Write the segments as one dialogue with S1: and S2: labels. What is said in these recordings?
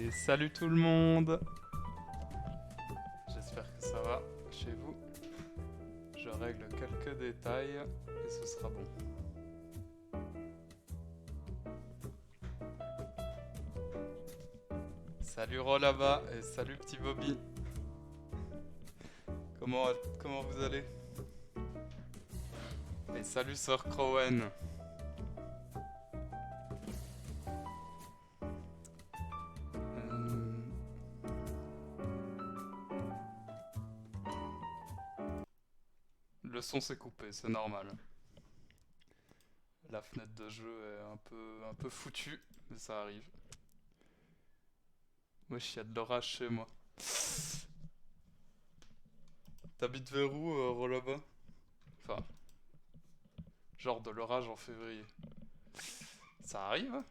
S1: Et salut tout le monde. J'espère que ça va chez vous. Je règle quelques détails et ce sera bon. Salut Ro là-bas et salut petit Bobby. Comment, comment vous allez? Et salut Sir Crowen. Euh, Le son s'est coupé, c'est normal. La fenêtre de jeu est un peu foutue, mais ça arrive. Wesh, y a de l'orage chez moi. T'habites vers où, Ro là-bas? Enfin, genre de l'orage en février. Ça arrive, hein,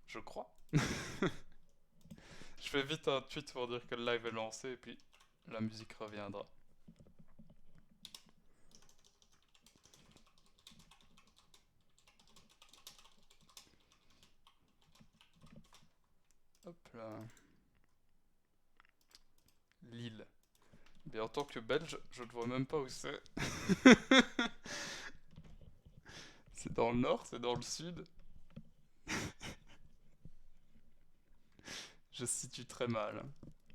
S1: je crois. Je fais vite un tweet pour dire que le live est lancé et puis la musique reviendra. Hop là. Lille. Mais en tant que belge, je ne vois même pas où c'est. C'est dans le nord, c'est dans le sud. Je situe très mal, hein.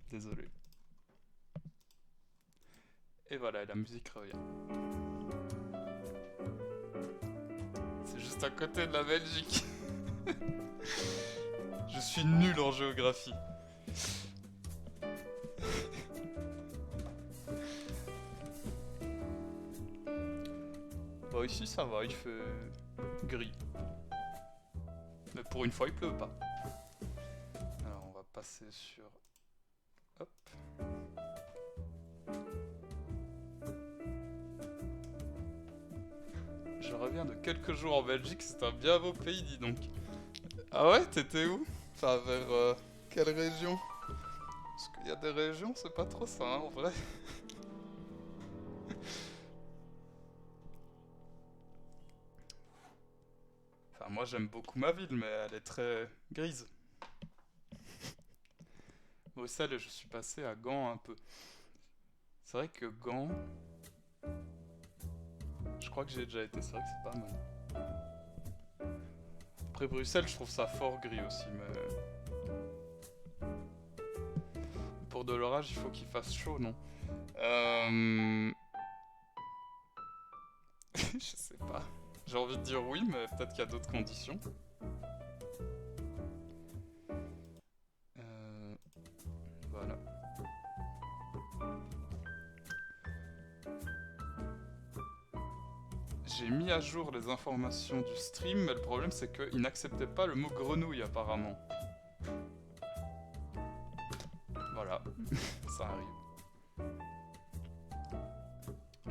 S1: Désolé. Et voilà, la musique revient. C'est juste à côté de la Belgique. Je suis nul en géographie. Bah ici ça va, il fait gris. Mais pour une fois il pleut pas. Alors on va passer sur... Hop. Je reviens de quelques jours en Belgique, c'est un bien beau pays, dis donc. Ah ouais, t'étais où? Enfin, vers quelle région? Parce qu'il y a des régions, c'est pas trop ça, hein, en vrai. Enfin, moi j'aime beaucoup ma ville, mais elle est très grise. Bruxelles, et je suis passé à Gand un peu. C'est vrai que Gand, je crois que j'ai déjà été, c'est vrai que c'est pas mal. Après Bruxelles, je trouve ça fort gris aussi, mais pour de l'orage, il faut qu'il fasse chaud, non? Je sais pas. J'ai envie de dire oui, mais peut-être qu'il y a d'autres conditions. Euh, Voilà. J'ai mis à jour les informations du stream, mais le problème c'est qu'il n'acceptait pas le mot grenouille apparemment. Voilà, ça arrive.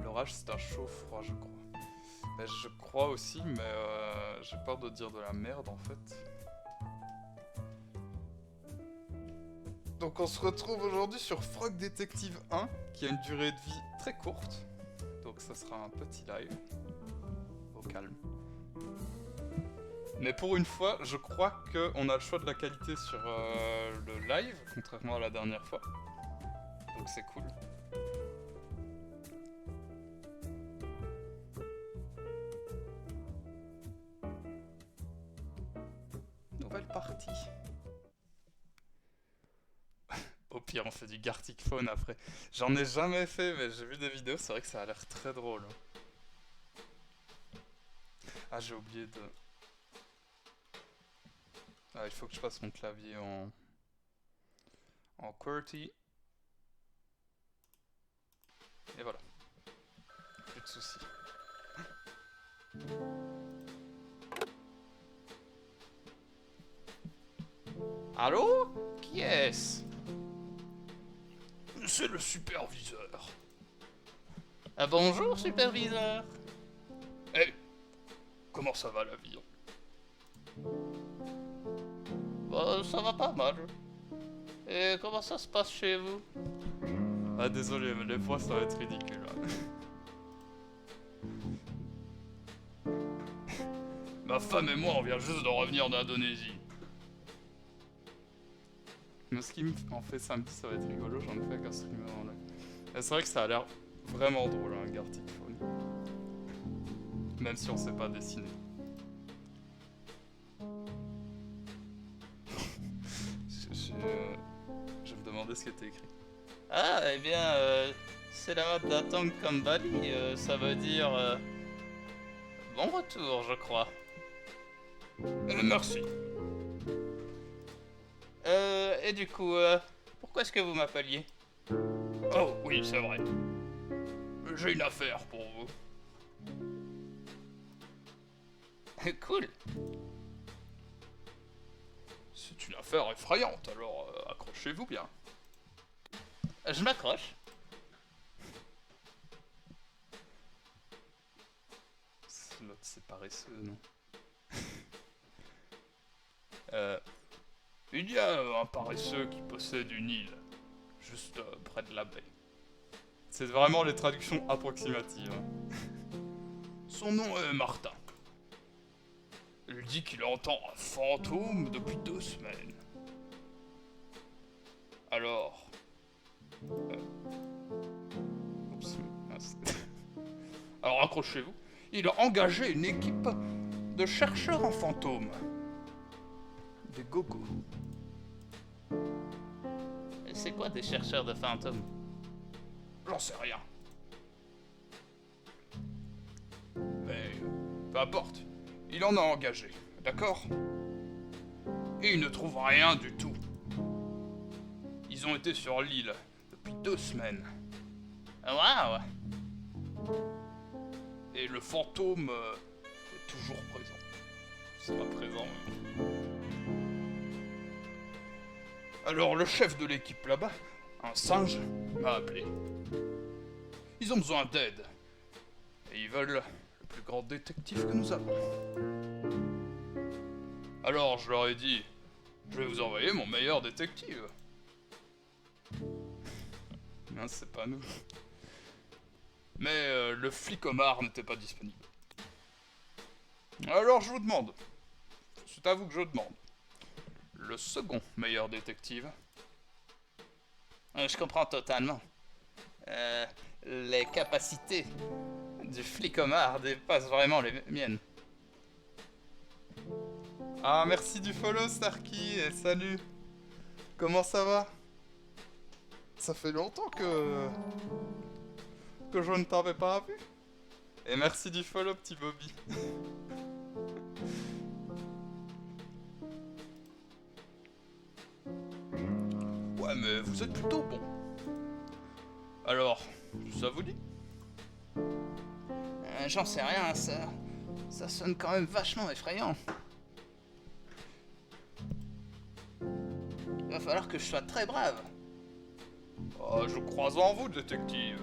S1: L'orage c'est un chaud-froid, je crois. Mais je crois aussi, mais j'ai peur de dire de la merde en fait. Donc on se retrouve aujourd'hui sur Frog Detective 1, qui a une durée de vie très courte. Donc ça sera un petit live. Au calme. Mais pour une fois, je crois qu'on a le choix de la qualité sur le live, contrairement à la dernière fois. Donc c'est cool. Nouvelle partie. Au pire, on fait du Gartic Phone après. J'en ai jamais fait, mais j'ai vu des vidéos, c'est vrai que ça a l'air très drôle. Ah, j'ai oublié de... Ah, il faut que je passe mon clavier en QWERTY. Et voilà. Plus de soucis. Allô? Qui est-ce? C'est le superviseur. Ah bonjour, superviseur. Eh, comment ça va la vie? Bah, ça va pas mal. Et comment ça se passe chez vous? Ah désolé, mais les fois ça va être ridicule, hein. Ma femme et moi on vient juste de revenir d'Indonésie. Mais ce qui en fait samedi, ça va être rigolo, j'en ai fait avec un streamer en live. Et c'est vrai que ça a l'air vraiment drôle, un Gartic Phone. Même si on sait pas dessiner. Je me demandais ce qui était écrit. Ah, eh bien, c'est la mode d'attendre comme Bali, ça veut dire... bon retour, je crois. Merci. Et du coup, pourquoi est-ce que vous m'appeliez? Oh, oui, c'est vrai. J'ai une affaire pour vous. Cool. C'est une affaire effrayante, alors accrochez-vous bien. Je m'accroche. L'autre, c'est paresseux, non? Il y a un paresseux qui possède une île, juste près de la baie. C'est vraiment les traductions approximatives. Son nom est Martin. Il dit qu'il entend un fantôme depuis 2 semaines. Alors... Oups. Alors accrochez-vous. Il a engagé une équipe de chercheurs en fantômes. Des gogos. C'est quoi des chercheurs de fantômes? J'en sais rien. Mais peu importe. Il en a engagé, d'accord? Et il ne trouve rien du tout. Ils ont été sur l'île depuis 2 semaines. Waouh! Et le fantôme est toujours présent. C'est pas présent. Alors le chef de l'équipe là-bas, un singe, m'a appelé. Ils ont besoin d'aide. Et ils veulent le plus grand détective que nous avons. Alors je leur ai dit, je vais vous envoyer mon meilleur détective. Non, c'est pas nous. Mais le flic Omar n'était pas disponible. Alors je vous demande, c'est à vous que je demande, le second meilleur détective. Je comprends totalement. Les capacités du flic Omar dépassent vraiment les miennes. Ah, merci du follow, Starkey, et salut. Comment ça va? Ça fait longtemps que je ne t'avais pas vu. Et merci du follow, petit Bobby. Ouais, mais vous êtes plutôt bon. Alors, ça vous dit? J'en sais rien, ça sonne quand même vachement effrayant. Il va falloir que je sois très brave. Oh, je crois en vous, détective.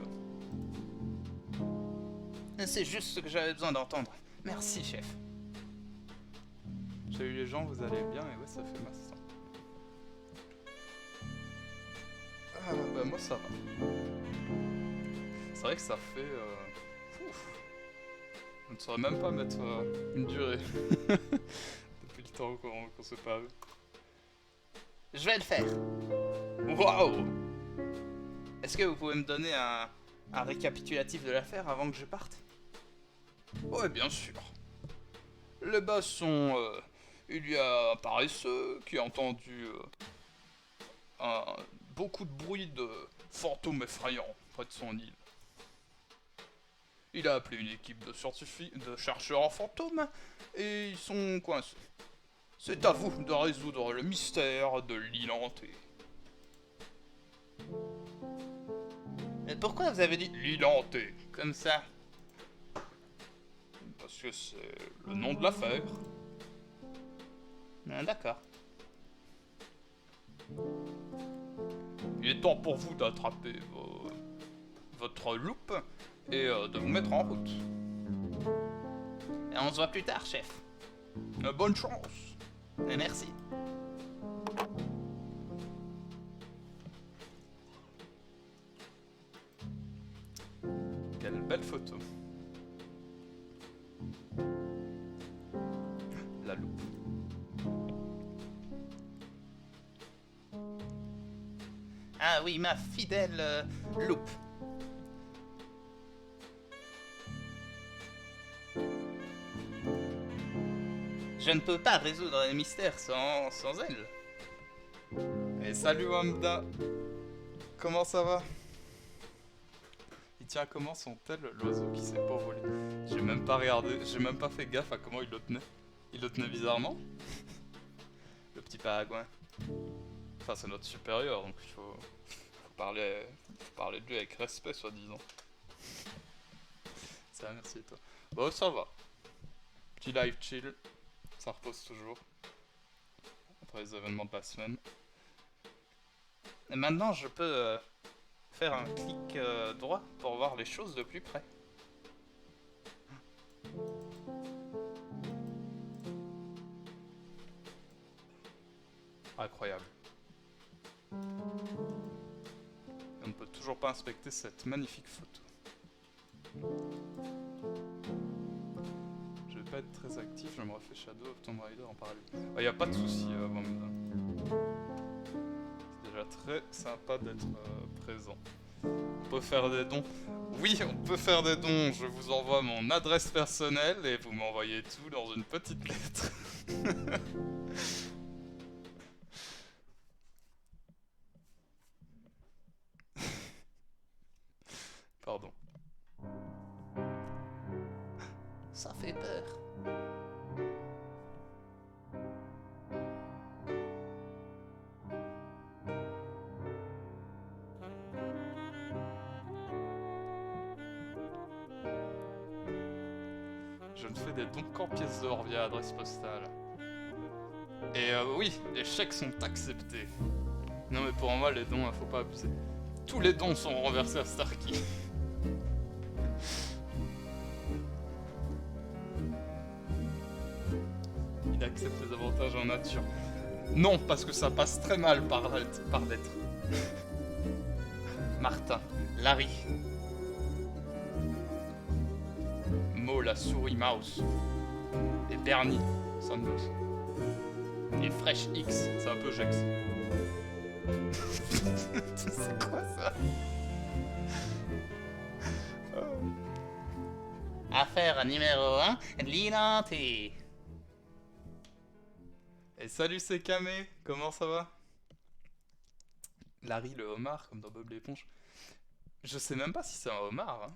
S1: C'est juste ce que j'avais besoin d'entendre. Merci, chef. Salut les gens, vous allez bien? Et ouais, ça fait masse. Ah, bah moi ça va. C'est vrai que ça fait... Ouf. Je ne saurais même pas mettre une durée. Depuis le temps qu'on s'est pas vu. Je vais le faire. Waouh! Est-ce que vous pouvez me donner un récapitulatif de l'affaire avant que je parte? Ouais, bien sûr. Les bases sont... il y a un paresseux qui a entendu beaucoup de bruit de fantômes effrayants près de son île. Il a appelé une équipe de chercheurs en fantômes et ils sont coincés. C'est à vous de résoudre le mystère de l'île hantée. Mais pourquoi vous avez dit l'île hantée comme ça? Parce que c'est le nom de l'affaire. Ah, d'accord. Il est temps pour vous d'attraper votre loupe et de vous mettre en route. Et on se voit plus tard, chef. Bonne chance. Et merci. Quelle belle photo. La loupe. Ah oui, ma fidèle loupe. Je ne peux pas résoudre les mystères sans elle. Et salut Wamda. Comment ça va? Il tient comment son tel, l'oiseau qui s'est pas volé? J'ai même pas regardé, j'ai même pas fait gaffe à comment il le tenait. Il le tenait bizarrement? Le petit pingouin. Enfin, c'est notre supérieur, donc faut parler de lui avec respect, soi-disant. Ça va, merci et toi. Bon, ça va. Petit live chill. Ça repose toujours. Après les événements de la semaine. Et maintenant, je peux faire un clic droit pour voir les choses de plus près. Incroyable. On ne peut toujours pas inspecter cette magnifique photo. Je vais pas être très actif, je me refais Shadow of Tomb Raider en parallèle. Y a pas de souci, c'est déjà très sympa d'être présent. On peut faire des dons. Oui, on peut faire des dons. Je vous envoie mon adresse personnelle et vous m'envoyez tout dans une petite lettre. Pardon. Ça fait peur. Je ne fais des dons qu'en pièces d'or via adresse postale. Et oui, les chèques sont acceptés. Non mais pour moi, les dons, faut pas abuser. Tous les dons sont renversés à Starkey. Il accepte les avantages en nature. Non, parce que ça passe très mal par lettre. Martin, Larry, Mo la souris mouse, et Bernie, Sandbox, et Fresh X, c'est un peu Jex. C'est quoi ça? Affaire numéro 1, l'identité. Et salut, c'est Kamé, comment ça va? Larry le homard, comme dans Bob l'éponge. Je sais même pas si c'est un homard, hein.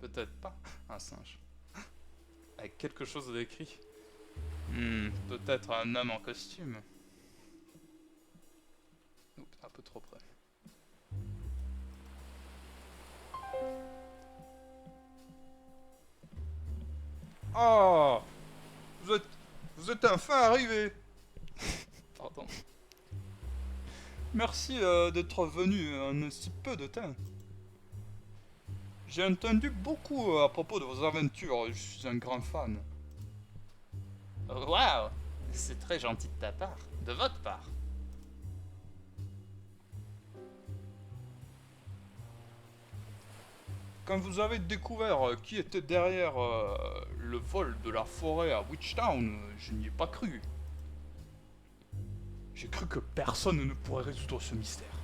S1: Peut-être pas. Un singe. Avec quelque chose d'écrit. Peut-être un homme en costume. Oups, un peu trop près. Oh, vous êtes enfin arrivé. Pardon. Merci d'être venu en si peu de temps. J'ai entendu beaucoup à propos de vos aventures, je suis un grand fan. Waouh, c'est très gentil de ta part, de votre part. Quand vous avez découvert qui était derrière le vol de la forêt à Witchtown, je n'y ai pas cru. J'ai cru que personne ne pourrait résoudre ce mystère.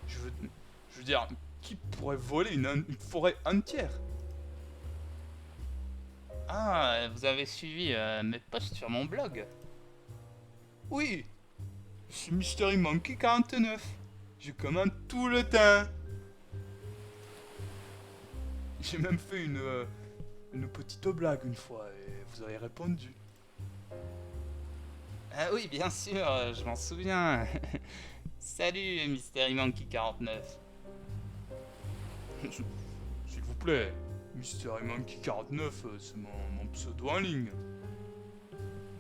S1: Je veux dire, qui pourrait voler une forêt entière? Ah, vous avez suivi mes posts sur mon blog? Oui, c'est Mystery Monkey 49. Je commente tout le temps. J'ai même fait une petite blague une fois et vous avez répondu. Ah oui, bien sûr, je m'en souviens. Salut, Mystery Monkey 49. S'il vous plaît, Mystery Monkey 49, c'est mon pseudo en ligne.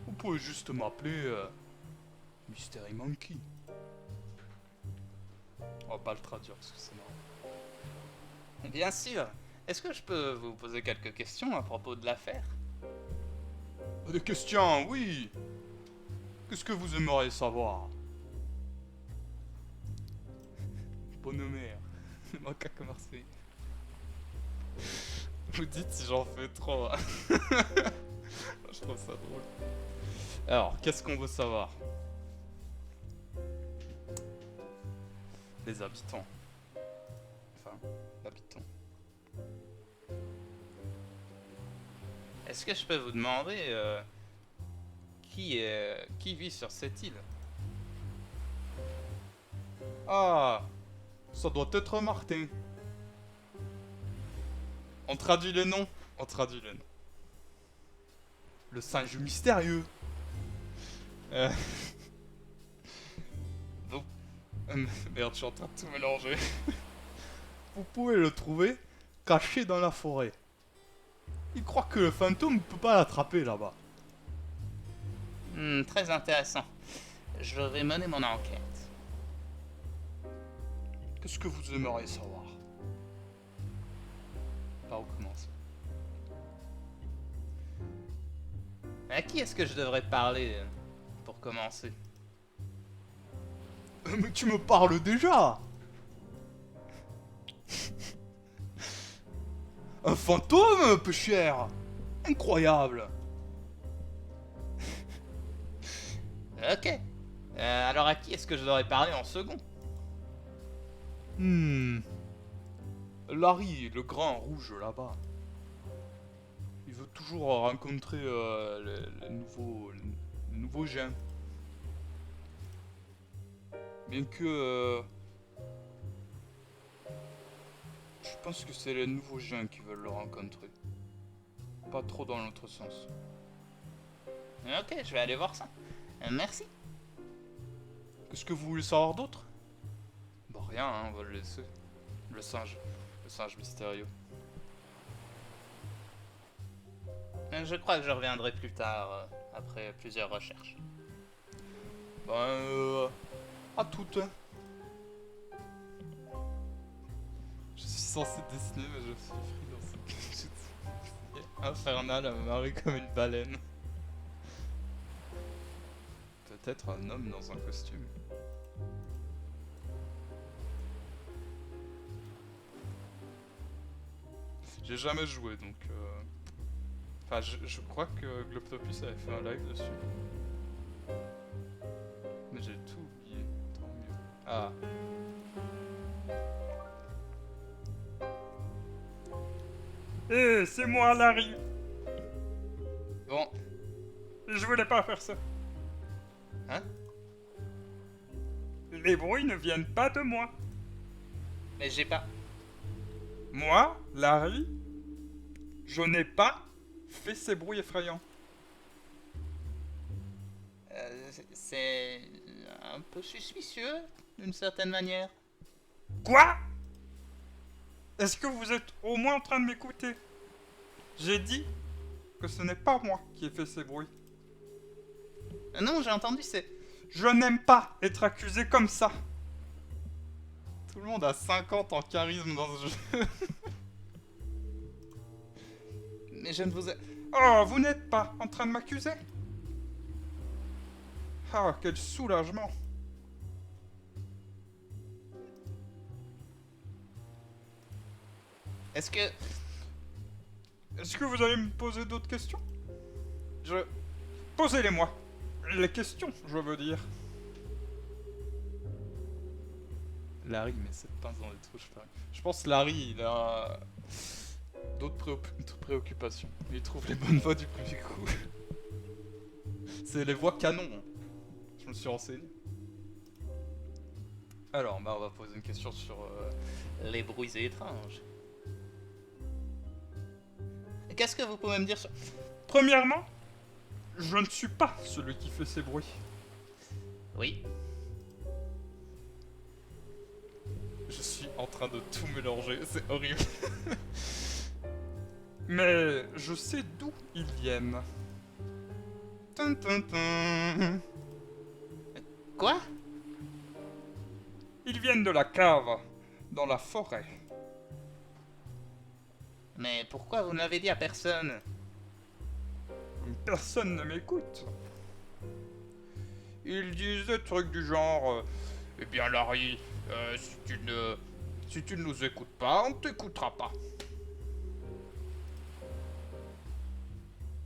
S1: Vous pouvez juste m'appeler Mystery Monkey. On va pas le traduire parce que c'est marrant. Bien sûr. Est-ce que je peux vous poser quelques questions à propos de l'affaire? Des questions, oui. Qu'est-ce que vous aimeriez savoir? Bonne mère. Macaque Marseille. Vous dites si j'en fais trop. Hein. Je trouve ça drôle. Alors, qu'est-ce qu'on veut savoir? les habitants. Enfin, l'habitant. Est-ce que je peux vous demander qui vit sur cette île? Ah, ça doit être Martin. On traduit le nom. On traduit le nom. Le singe mystérieux. Euh... Donc... Merde, je suis en train de tout mélanger. Vous pouvez le trouver caché dans la forêt. Il croit que le fantôme ne peut pas l'attraper là-bas. Très intéressant. Je vais mener mon enquête. Qu'est-ce que vous aimeriez savoir? Par où commencer? À qui est-ce que je devrais parler pour commencer? Mais tu me parles déjà! Un fantôme, peu cher! Incroyable! Ok. Alors à qui est-ce que je devrais parler en second? Larry, le grand rouge là-bas. Il veut toujours rencontrer le nouveau gens. Bien que... je pense que c'est les nouveaux gens qui veulent le rencontrer. Pas trop dans l'autre sens. Ok, je vais aller voir ça. Merci. Qu'est-ce que vous voulez savoir d'autre? Bah rien, hein, on va le laisser. Le singe mystérieux. Je crois que je reviendrai plus tard, après plusieurs recherches. Ben, à toutes. Je suis censé dessiner, mais je suis pris dans cette infernale à me marrer comme une baleine. Peut-être un homme dans un costume. J'ai jamais joué donc. Enfin, je crois que Globtopus avait fait un live dessus. Mais j'ai tout oublié, tant mieux. Ah.
S2: Hé, c'est moi, Larry.
S1: Bon.
S2: Je voulais pas faire ça.
S1: Hein?
S2: Les bruits ne viennent pas de moi.
S1: Mais j'ai pas...
S2: Moi, Larry, je n'ai pas fait ces bruits effrayants.
S1: C'est un peu suspicieux, d'une certaine manière.
S2: Quoi? Est-ce que vous êtes au moins en train de m'écouter? J'ai dit que ce n'est pas moi qui ai fait ces bruits.
S1: Non, j'ai entendu, c'est...
S2: Je n'aime pas être accusé comme ça.
S1: Tout le monde a 50 en charisme dans ce jeu. Mais je ne vous ai...
S2: Oh, vous n'êtes pas en train de m'accuser? Ah, quel soulagement.
S1: Est-ce que...
S2: Est-ce que vous allez me poser d'autres questions? Posez-les-moi. Les questions, je veux dire.
S1: Larry met cette pince dans les trous, je pense que Larry, il a... d'autres préoccupations. Il trouve les bonnes voix du premier coup. C'est les voix canon. Je me suis renseigné. Alors, bah on va poser une question sur les bruits étranges. Qu'est-ce que vous pouvez me dire sur...
S2: Premièrement, je ne suis pas celui qui fait ces bruits.
S1: Oui. Je suis en train de tout mélanger, c'est horrible.
S2: Mais je sais d'où ils viennent.
S1: Tum, tum, tum. Quoi?
S2: Ils viennent de la cave, dans la forêt.
S1: Mais pourquoi vous ne l'avez dit à personne?
S2: Personne ne m'écoute. Ils disent des trucs du genre eh bien Larry, si tu ne nous écoutes pas, on ne t'écoutera pas.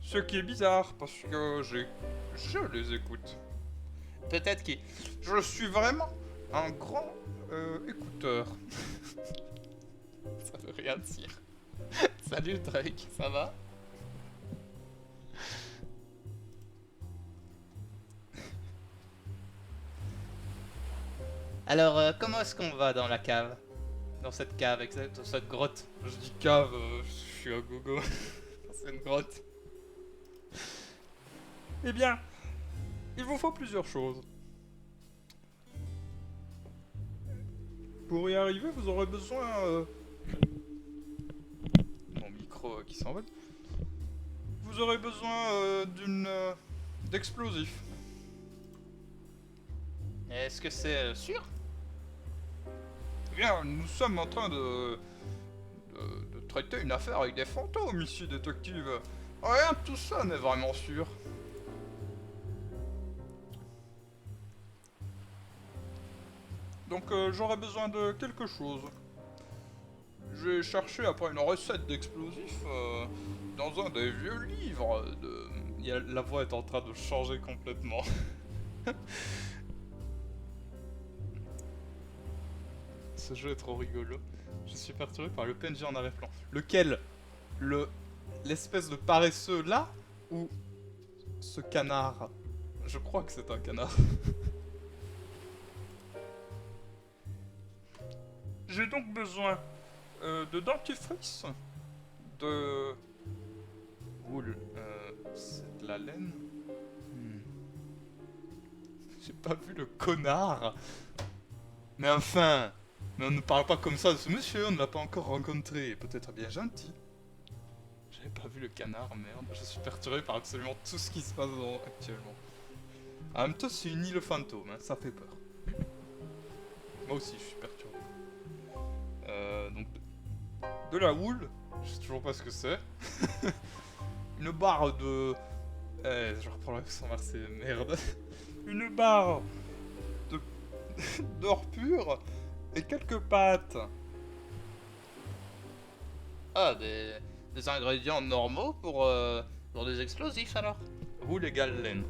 S2: Ce qui est bizarre, parce que je les écoute.
S1: Peut-être que...
S2: Je suis vraiment
S1: un grand écouteur. Ça veut rien dire. Salut Drake, ça va? Alors, comment est-ce qu'on va dans la cave? Dans cette cave, dans cette grotte? Je dis cave, je suis à gogo. C'est une grotte.
S2: Eh bien, il vous faut plusieurs choses. Pour y arriver, vous aurez besoin...
S1: Mon micro qui s'envole.
S2: Vous aurez besoin d'explosifs.
S1: Est-ce que c'est sûr?
S2: Eh bien, nous sommes en train de traiter une affaire avec des fantômes ici, détective. Rien de tout ça n'est vraiment sûr. Donc j'aurais besoin de quelque chose. J'ai cherché après une recette d'explosifs dans un des vieux livres de...
S1: La voix est en train de changer complètement. Ce jeu est trop rigolo. Je suis perturbé par le PNJ en arrière-plan. Lequel? L'espèce de paresseux là? Ou ce canard? Je crois que c'est un canard.
S2: J'ai donc besoin de dentifrice, de...
S1: Wool. C'est de la laine? J'ai pas vu le connard. Mais enfin, mais on ne parle pas comme ça de ce monsieur, on ne l'a pas encore rencontré. Peut-être bien gentil. J'avais pas vu le canard, merde. Je suis perturbé par absolument tout ce qui se passe actuellement. En même temps, c'est une île fantôme, hein, ça fait peur. Moi aussi, je suis perturbé. Donc, de la houle, je sais toujours pas ce que c'est. Une barre de... je reprends l'accent marseillais, merde.
S2: une barre d'or pur et quelques pâtes.
S1: Ah, des ingrédients normaux pour des explosifs alors? Wool égale laine.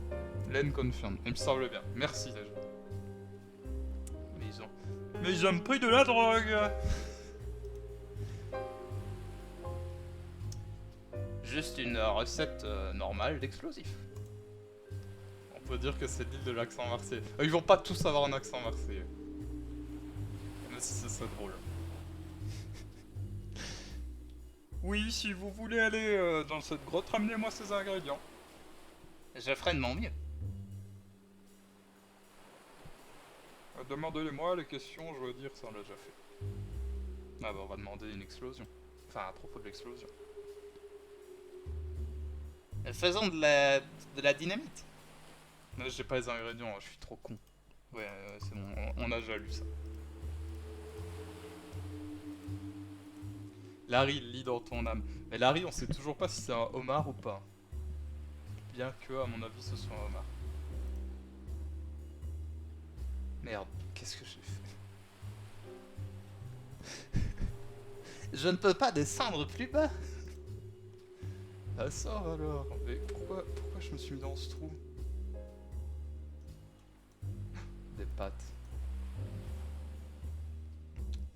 S1: Laine confirme, il me semble bien. Merci déjà.
S2: Mais ils ont pris de la drogue.
S1: Juste une recette normale d'explosifs. On peut dire que c'est l'île de l'accent marseillais. Ils vont pas tous avoir un accent marseillais. Mais si c'est drôle.
S2: Oui, si vous voulez aller dans cette grotte, ramenez-moi ces ingrédients.
S1: Je ferai de mon mieux.
S2: Demandez-les-moi les questions, je veux dire, ça on l'a déjà fait.
S1: Ah bah on va demander une explosion. Enfin à propos de l'explosion. Faisons de la dynamite. Non, j'ai pas les ingrédients, je suis trop con. Ouais, c'est bon, on a déjà lu ça. Larry lit dans ton âme. Mais Larry, on sait toujours pas si c'est un homard ou pas. Bien que, à mon avis, ce soit un homard. Merde, qu'est-ce que j'ai fait? Je ne peux pas descendre plus bas. Ah ça alors. Mais pourquoi je me suis mis dans ce trou? Des pattes.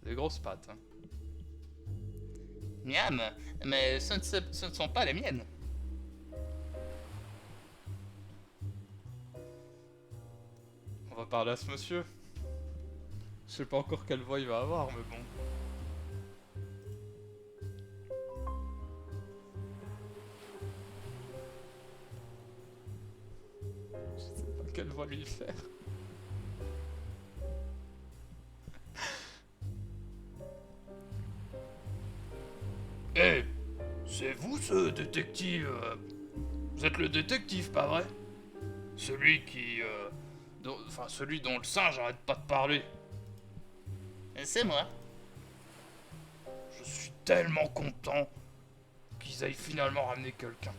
S1: Des grosses pattes, hein. Miam, mais ce ne sont pas les miennes. On va parler à ce monsieur. Je sais pas encore quelle voix il va avoir, mais bon. Je sais pas quelle voix lui faire. Eh, c'est vous ce détective? Vous êtes le détective, pas vrai? Celui qui... celui dont le singe arrête pas de parler. C'est moi. Je suis tellement content qu'ils aillent finalement ramener quelqu'un.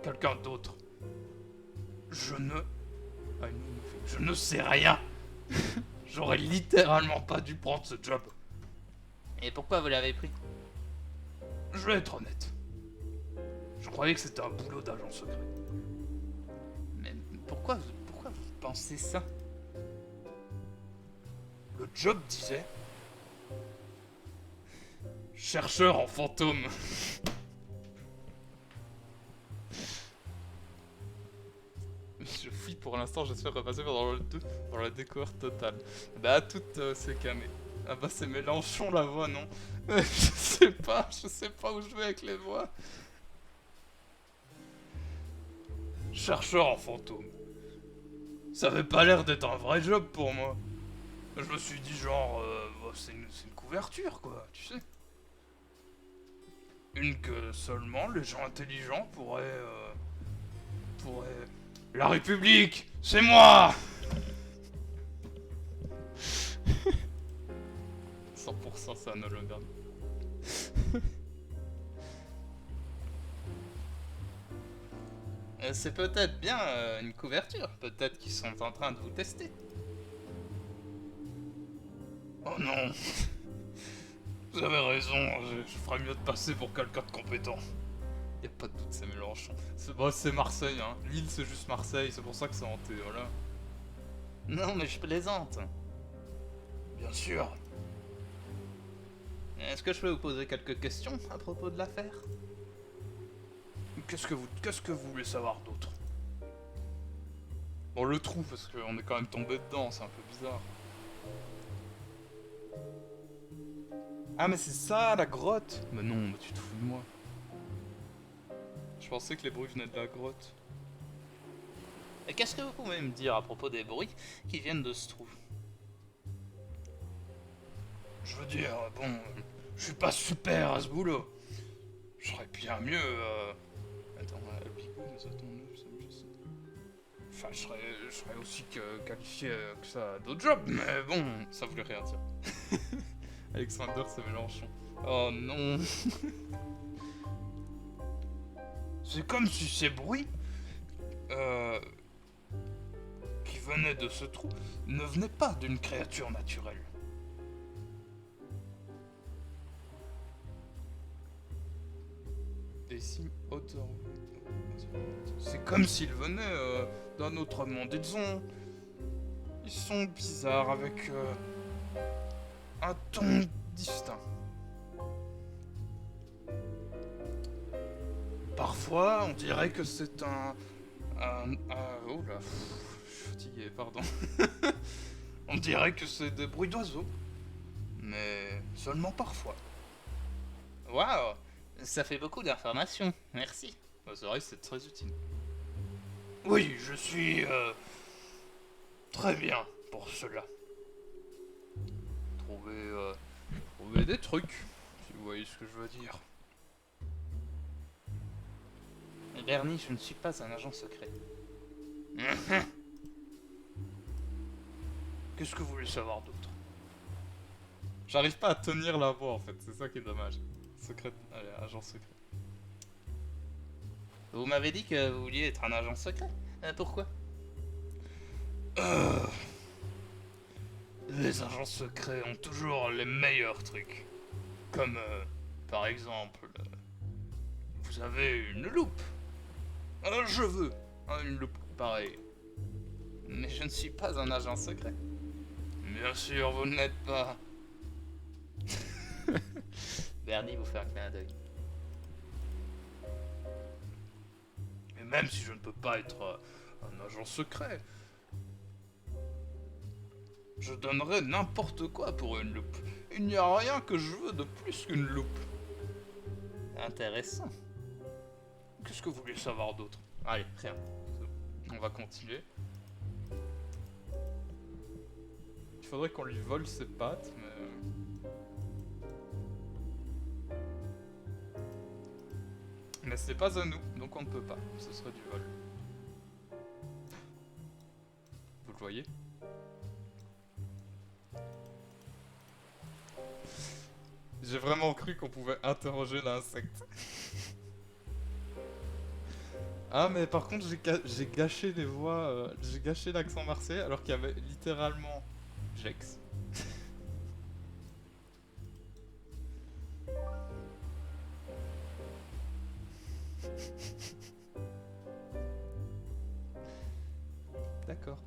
S1: Quelqu'un d'autre. Je ne sais rien. J'aurais littéralement pas dû prendre ce job. Et pourquoi vous l'avez pris? Je vais être honnête. Je croyais que c'était un boulot d'agent secret. Mais pourquoi vous pensez ça?
S2: Le job disait... Chercheur en fantôme.
S1: Je fuis pour l'instant, j'espère repasser dans le 2 pour la découverte totale. Bah, tout c'est camé. Ah bah, c'est Mélenchon la voix, non? Je sais pas où je vais avec les voix.
S2: Chercheur en fantôme. Ça avait pas l'air d'être un vrai job pour moi. Je me suis dit genre, bah, c'est une couverture quoi, tu sais. Une que seulement les gens intelligents pourraient... La République, c'est moi!
S1: 100% c'est un hologramme. C'est peut-être bien une couverture. Peut-être qu'ils sont en train de vous tester.
S2: Oh non! Vous avez raison, je ferais mieux de passer pour quelqu'un de compétent.
S1: Y a pas de doute, c'est Mélenchon. C'est Marseille, hein. Lille, c'est juste Marseille, c'est pour ça que c'est hanté, voilà. Non, mais je plaisante.
S2: Bien sûr.
S1: Est-ce que je peux vous poser quelques questions à propos de l'affaire?
S2: Qu'est-ce que vous voulez savoir d'autre?
S1: Bon, le trou, parce qu'on est quand même tombé dedans, c'est un peu bizarre. Ah, mais c'est ça, la grotte! Mais non, mais tu te fous de moi. Je pensais que les bruits venaient de la grotte. Et qu'est-ce que vous pouvez me dire à propos des bruits qui viennent de ce trou?
S2: Je veux dire, bon, je suis pas super à ce boulot. Je serais bien mieux,
S1: Attends, Bigou nous attend nous, ça me dit.
S2: Enfin, je serais aussi qualifié que ça à d'autres jobs, mais bon...
S1: Ça voulait rien dire. Alexander, c'est Mélenchon. Oh non.
S2: C'est comme si ces bruits... qui venaient de ce trou ne venaient pas d'une créature naturelle.
S1: Des signes odeurs.
S2: C'est comme s'ils venaient d'un autre monde. Ils sont bizarres avec un ton distinct. Parfois, on dirait que c'est oh là,
S1: Je suis fatigué, pardon.
S2: on dirait que c'est des bruits d'oiseaux. Mais seulement parfois.
S1: Waouh, ça fait beaucoup d'informations, merci. C'est vrai, c'est très utile.
S2: Oui, je suis très bien pour cela.
S1: Trouver des trucs, si vous voyez ce que je veux dire. Bernie, je ne suis pas un agent secret.
S2: Qu'est-ce que vous voulez savoir d'autre?
S1: J'arrive pas à tenir la voix en fait, c'est ça qui est dommage. Secret, allez, agent secret. Vous m'avez dit que vous vouliez être un agent secret. Pourquoi?
S2: Les agents secrets ont toujours les meilleurs trucs. Comme, par exemple, vous avez une loupe. Je veux une loupe pareille.
S1: Mais je ne suis pas un agent secret.
S2: Bien sûr, vous ne l'êtes pas.
S1: Bernie vous fait un clin d'œil.
S2: Et même si je ne peux pas être un agent secret, je donnerais n'importe quoi pour une loupe. Il n'y a rien que je veux de plus qu'une loupe.
S1: Intéressant.
S2: Qu'est-ce que vous voulez savoir d'autre?
S1: Allez, rien. On va continuer. Il faudrait qu'on lui vole ses pattes, mais... Mais c'est pas à nous, donc on ne peut pas. Ce serait du vol. Vous le voyez? J'ai vraiment cru qu'on pouvait interroger l'insecte. Ah, mais par contre, j'ai gâché les voix, j'ai gâché l'accent marseillais alors qu'il y avait littéralement Jex. D'accord.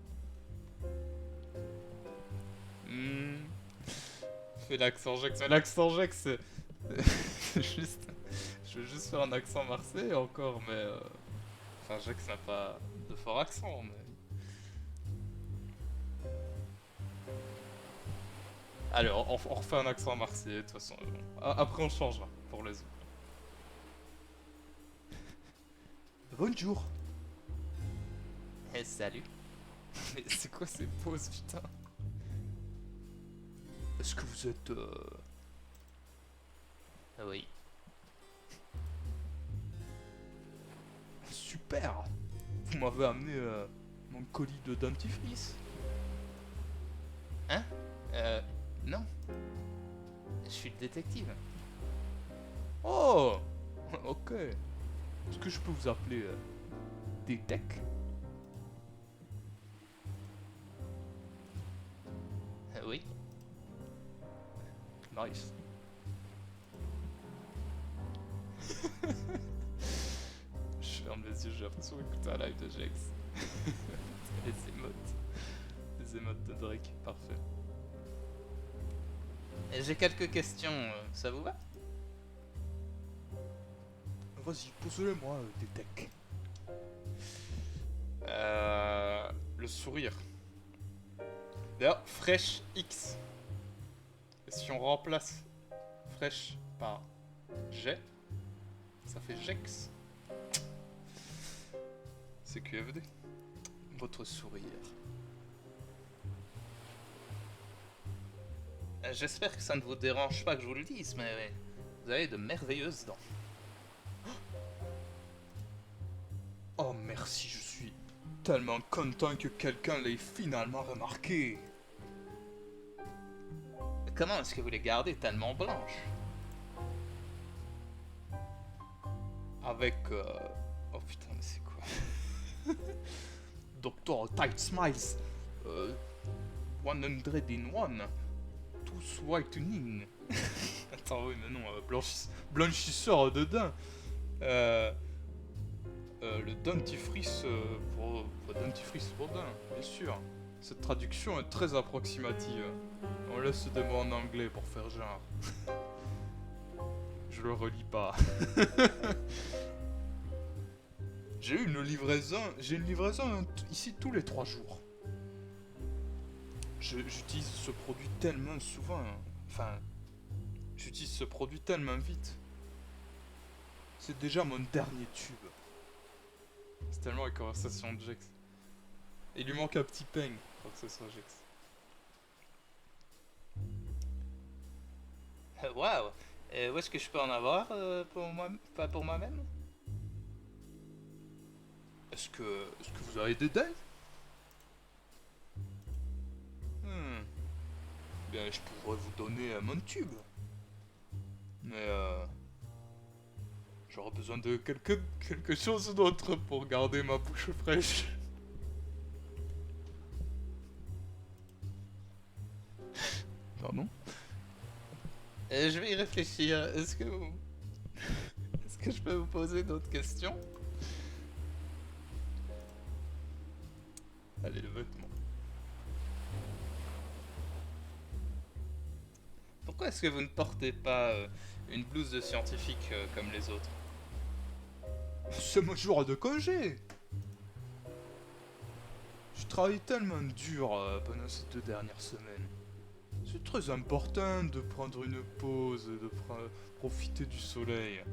S1: fais l'accent Gex. Mais l'accent Gex, c'est juste... Je veux juste faire un accent marseillais encore, mais... Enfin, Gex n'a pas de fort accent, mais... Allez, on refait un accent marseillais, de toute façon. Après, on changera pour les autres. Bonjour. Salut. Mais c'est quoi ces pauses, putain? Est-ce que vous êtes... Ah oui. Super. Vous m'avez amené mon colis de dentifrice. Hein? Non. Je suis le détective. Oh. Ok. Est-ce que je peux vous appeler Détec? Oui. Nice. Je ferme les yeux, j'ai l'impression d'écouter un live de Jax. Les émotes de Drake, parfait. J'ai quelques questions, ça vous va? Vas-y, pose-le-moi, Détec. Le sourire. D'ailleurs, Fresh X. Et si on remplace Fresh par G, ça fait Jex. C'est QFD. Votre sourire. J'espère que ça ne vous dérange pas que je vous le dise, mais vous avez de merveilleuses dents. Oh merci, je suis tellement content que quelqu'un l'ait finalement remarqué. Comment est-ce que vous les gardez tellement blanches? Avec... Oh putain, mais c'est quoi? Dr. Tight Smiles 101 Tooth Whitening. Attends, oui, mais non, blanchisseur de dents. Le dentifrice pour dentifrice pour dents, bien sûr. Cette traduction est très approximative. On laisse des mots en anglais pour faire genre. Je le relis pas. J'ai une livraison ici tous les 3 jours. J'utilise ce produit tellement souvent. Enfin, j'utilise ce produit tellement vite. C'est déjà mon dernier tube. C'est tellement la conversation de Jex. Il lui manque un petit peigne pour que ce soit Jex. Waouh! Où est-ce que je peux en avoir pour moi, pas pour moi-même? Est-ce que vous avez des dents? Bien, je pourrais vous donner mon tube. Mais j'aurais besoin de quelque chose d'autre pour garder ma bouche fraîche. Pardon? Je vais y réfléchir. Est-ce que je peux vous poser d'autres questions? Allez, le vêtement. Pourquoi est-ce que vous ne portez pas une blouse de scientifique comme les autres? C'est mon jour de congé. Je travaille tellement dur pendant ces 2 dernières semaines. C'est très important de prendre une pause, de profiter du soleil.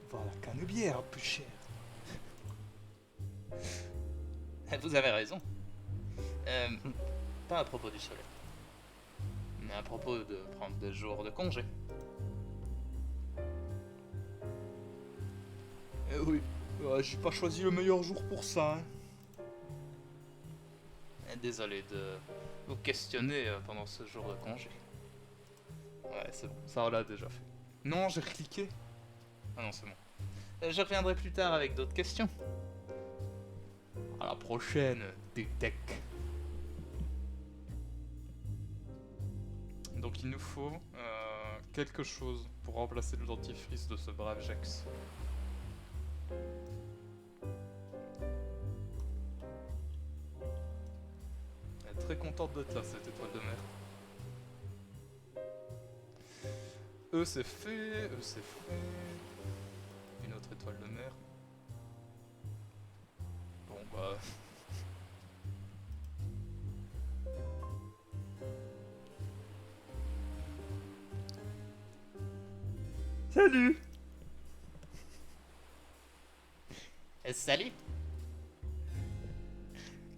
S1: Voir la canebière plus chère. Vous avez raison. Pas à propos du soleil. Mais à propos de prendre des jours de congé. Eh oui, j'ai pas choisi le meilleur jour pour ça. Hein. Désolé de vous questionner pendant ce jour de congé. Ouais, c'est bon, ça on l'a déjà fait. Non, j'ai recliqué. Ah non, c'est bon. Je reviendrai plus tard avec d'autres questions. À la prochaine, Détec. Donc il nous faut quelque chose pour remplacer le dentifrice de ce brave Jax. Elle est très contente d'être là, cette étoile de mer. c'est fait, c'est fait. Une autre étoile de mer. Bon bah...
S2: Salut.
S3: Salut.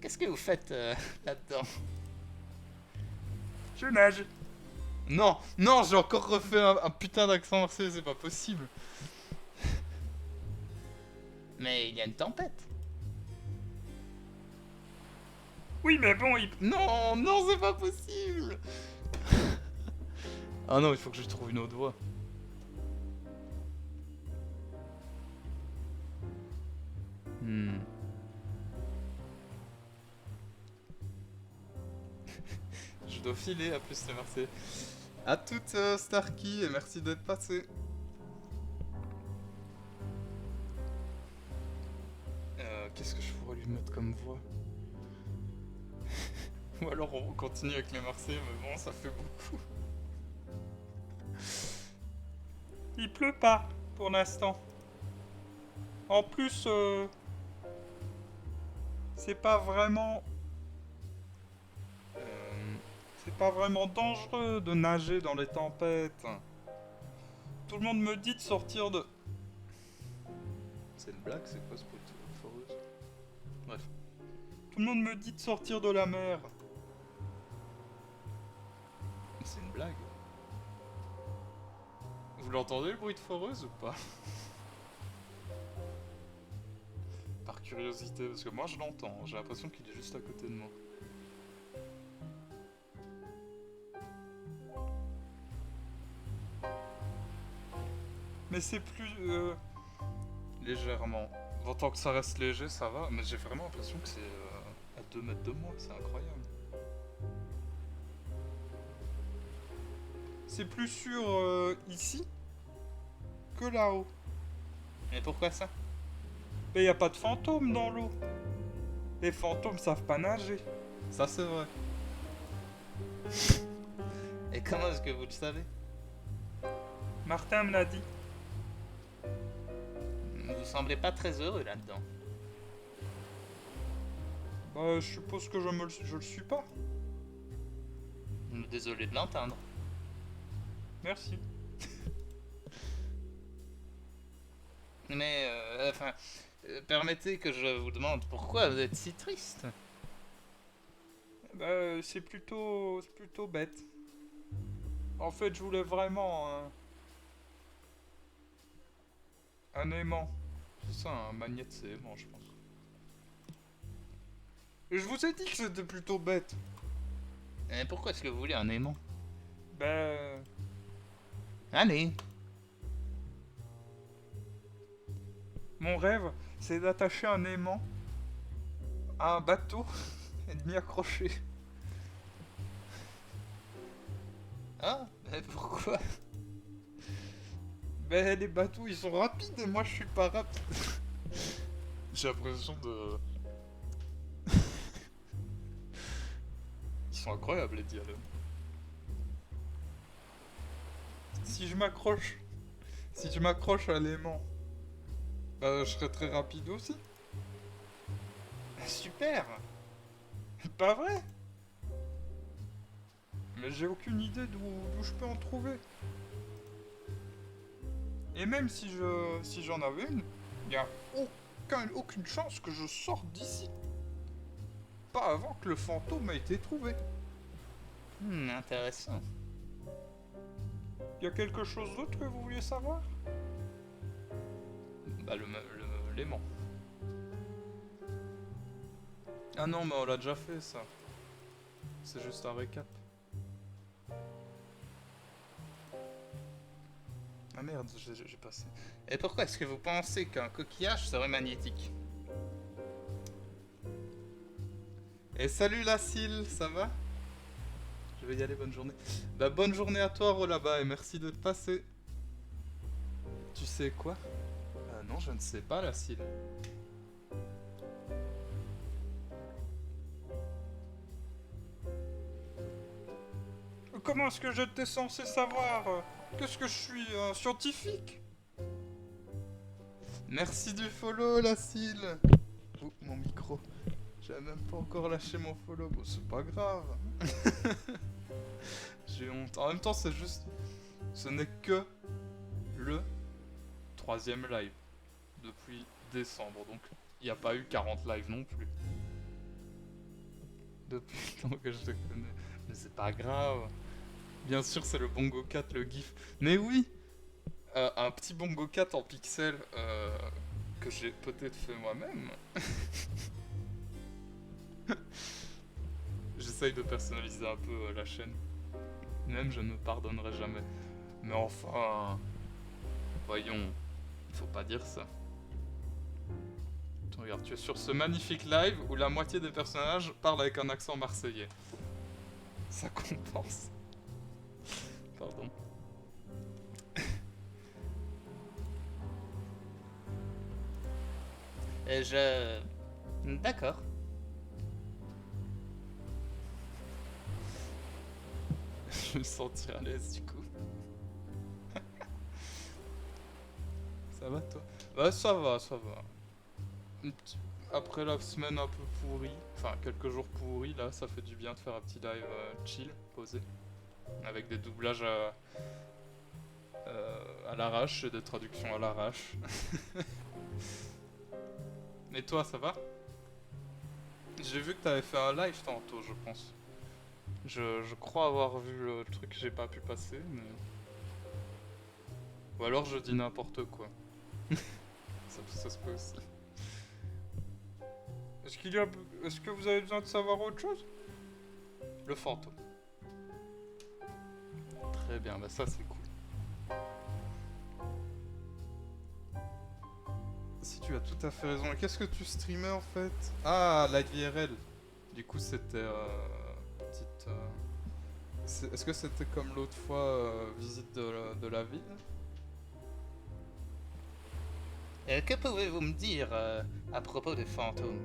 S3: Qu'est-ce que vous faites là-dedans?
S2: Je nage.
S1: Non, non, j'ai encore refait un putain d'accent marseillais, c'est pas possible.
S3: Mais il y a une tempête.
S2: Oui, mais bon,
S1: Non, non, c'est pas possible. Ah non, il faut que je trouve une autre voie. Je dois filer, à plus c'est Marseille. À toute Starkey et merci d'être passé. Qu'est-ce que je pourrais lui mettre comme voix? Ou alors on continue avec les Marseillais, mais bon, ça fait beaucoup.
S2: il pleut pas pour l'instant. En plus, c'est pas vraiment dangereux de nager dans les tempêtes. Tout le monde me dit de sortir de...
S1: C'est une blague, c'est quoi ce bruit de foreuse? Bref.
S2: Tout le monde me dit de sortir de la mer.
S1: C'est une blague. Vous l'entendez le bruit de foreuse ou pas? Par curiosité, parce que moi je l'entends, j'ai l'impression qu'il est juste à côté de moi.
S2: Mais c'est plus...
S1: Légèrement. Bon, tant que ça reste léger, ça va, mais j'ai vraiment l'impression que c'est à 2 mètres de moi, c'est incroyable.
S2: C'est plus sûr ici que là-haut.
S3: Mais pourquoi ça?
S2: Mais y a pas de fantômes dans l'eau. Les fantômes savent pas nager.
S1: Ça c'est vrai.
S3: Et comment est-ce que vous le savez?
S2: Martin me l'a dit.
S3: Vous semblez pas très heureux là-dedans.
S2: Bah, je suppose que je le suis pas.
S3: Désolé de l'entendre.
S2: Merci.
S3: Mais, permettez que je vous demande pourquoi vous êtes si triste.
S2: Bah, c'est plutôt bête. En fait, je voulais vraiment un aimant.
S1: C'est ça, un magnète c'est aimant, je pense.
S2: Et je vous ai dit que c'était plutôt bête.
S3: Et pourquoi est-ce que vous voulez un aimant?
S2: Bah,
S3: Allez.
S2: mon rêve, c'est d'attacher un aimant à un bateau et de m'y accrocher.
S3: Ah, mais pourquoi?
S2: Ben, les bateaux, ils sont rapides et moi, je suis pas rapide.
S1: J'ai l'impression de... Ils sont incroyables les dialogues.
S2: Si je m'accroche à l'aimant, bah, je serai très rapide aussi.
S3: Super.
S2: Pas vrai? Mais j'ai aucune idée d'où je peux en trouver. Et même si j'en avais une, il y a aucune chance que je sorte d'ici. Pas avant que le fantôme ait été trouvé.
S3: Intéressant.
S2: Il y a quelque chose d'autre que vous vouliez savoir?
S1: Bah l'aimant. Ah non, mais on l'a déjà fait ça. C'est juste un récap. Ah merde, j'ai passé.
S3: Et pourquoi est-ce que vous pensez qu'un coquillage serait magnétique?
S1: Et salut Lacille, ça va? Je vais y aller, bonne journée. Bah bonne journée à toi là-bas et merci d'être passé. Tu sais quoi? Non, je ne sais pas Lacille.
S2: Comment est-ce que j'étais censé savoir?
S1: Qu'est-ce que je suis, un scientifique? Merci du follow, Lacile. Oh, mon micro. J'avais même pas encore lâché mon follow. Bon, c'est pas grave. J'ai honte. En même temps, c'est juste... Ce n'est que le 3e live depuis décembre. Donc, il n'y a pas eu 40 lives non plus. Depuis le temps que je te connais. Mais c'est pas grave. Bien sûr, c'est le Bongo 4, le GIF. Mais oui, un petit Bongo 4 en pixels que j'ai peut-être fait moi-même. J'essaye de personnaliser un peu la chaîne. Même je ne me pardonnerai jamais. Mais enfin... Voyons, faut pas dire ça. Regarde, tu es sur ce magnifique live où la moitié des personnages parlent avec un accent marseillais. Ça compense. Pardon.
S3: D'accord.
S1: Je me sentir à l'aise du coup. Ça va toi? Bah ça va, ça va. Après la semaine un peu pourrie, enfin quelques jours pourris, là ça fait du bien de faire un petit live chill, posé. Avec des doublages à l'arrache et des traductions à l'arrache. Et toi, ça va? J'ai vu que t'avais fait un live tantôt, je pense. Je crois avoir vu le truc que j'ai pas pu passer, mais... Ou alors je dis n'importe quoi. ça se peut aussi. Est-ce que vous avez besoin de savoir autre chose? Le fantôme. Très bien, bah ça c'est cool. Si tu as tout à fait raison. Qu'est-ce que tu streamais en fait? Ah, Light VRL. Du coup c'était petite... Est-ce que c'était comme l'autre fois, visite de la ville?
S3: Que pouvez-vous me dire à propos du fantôme?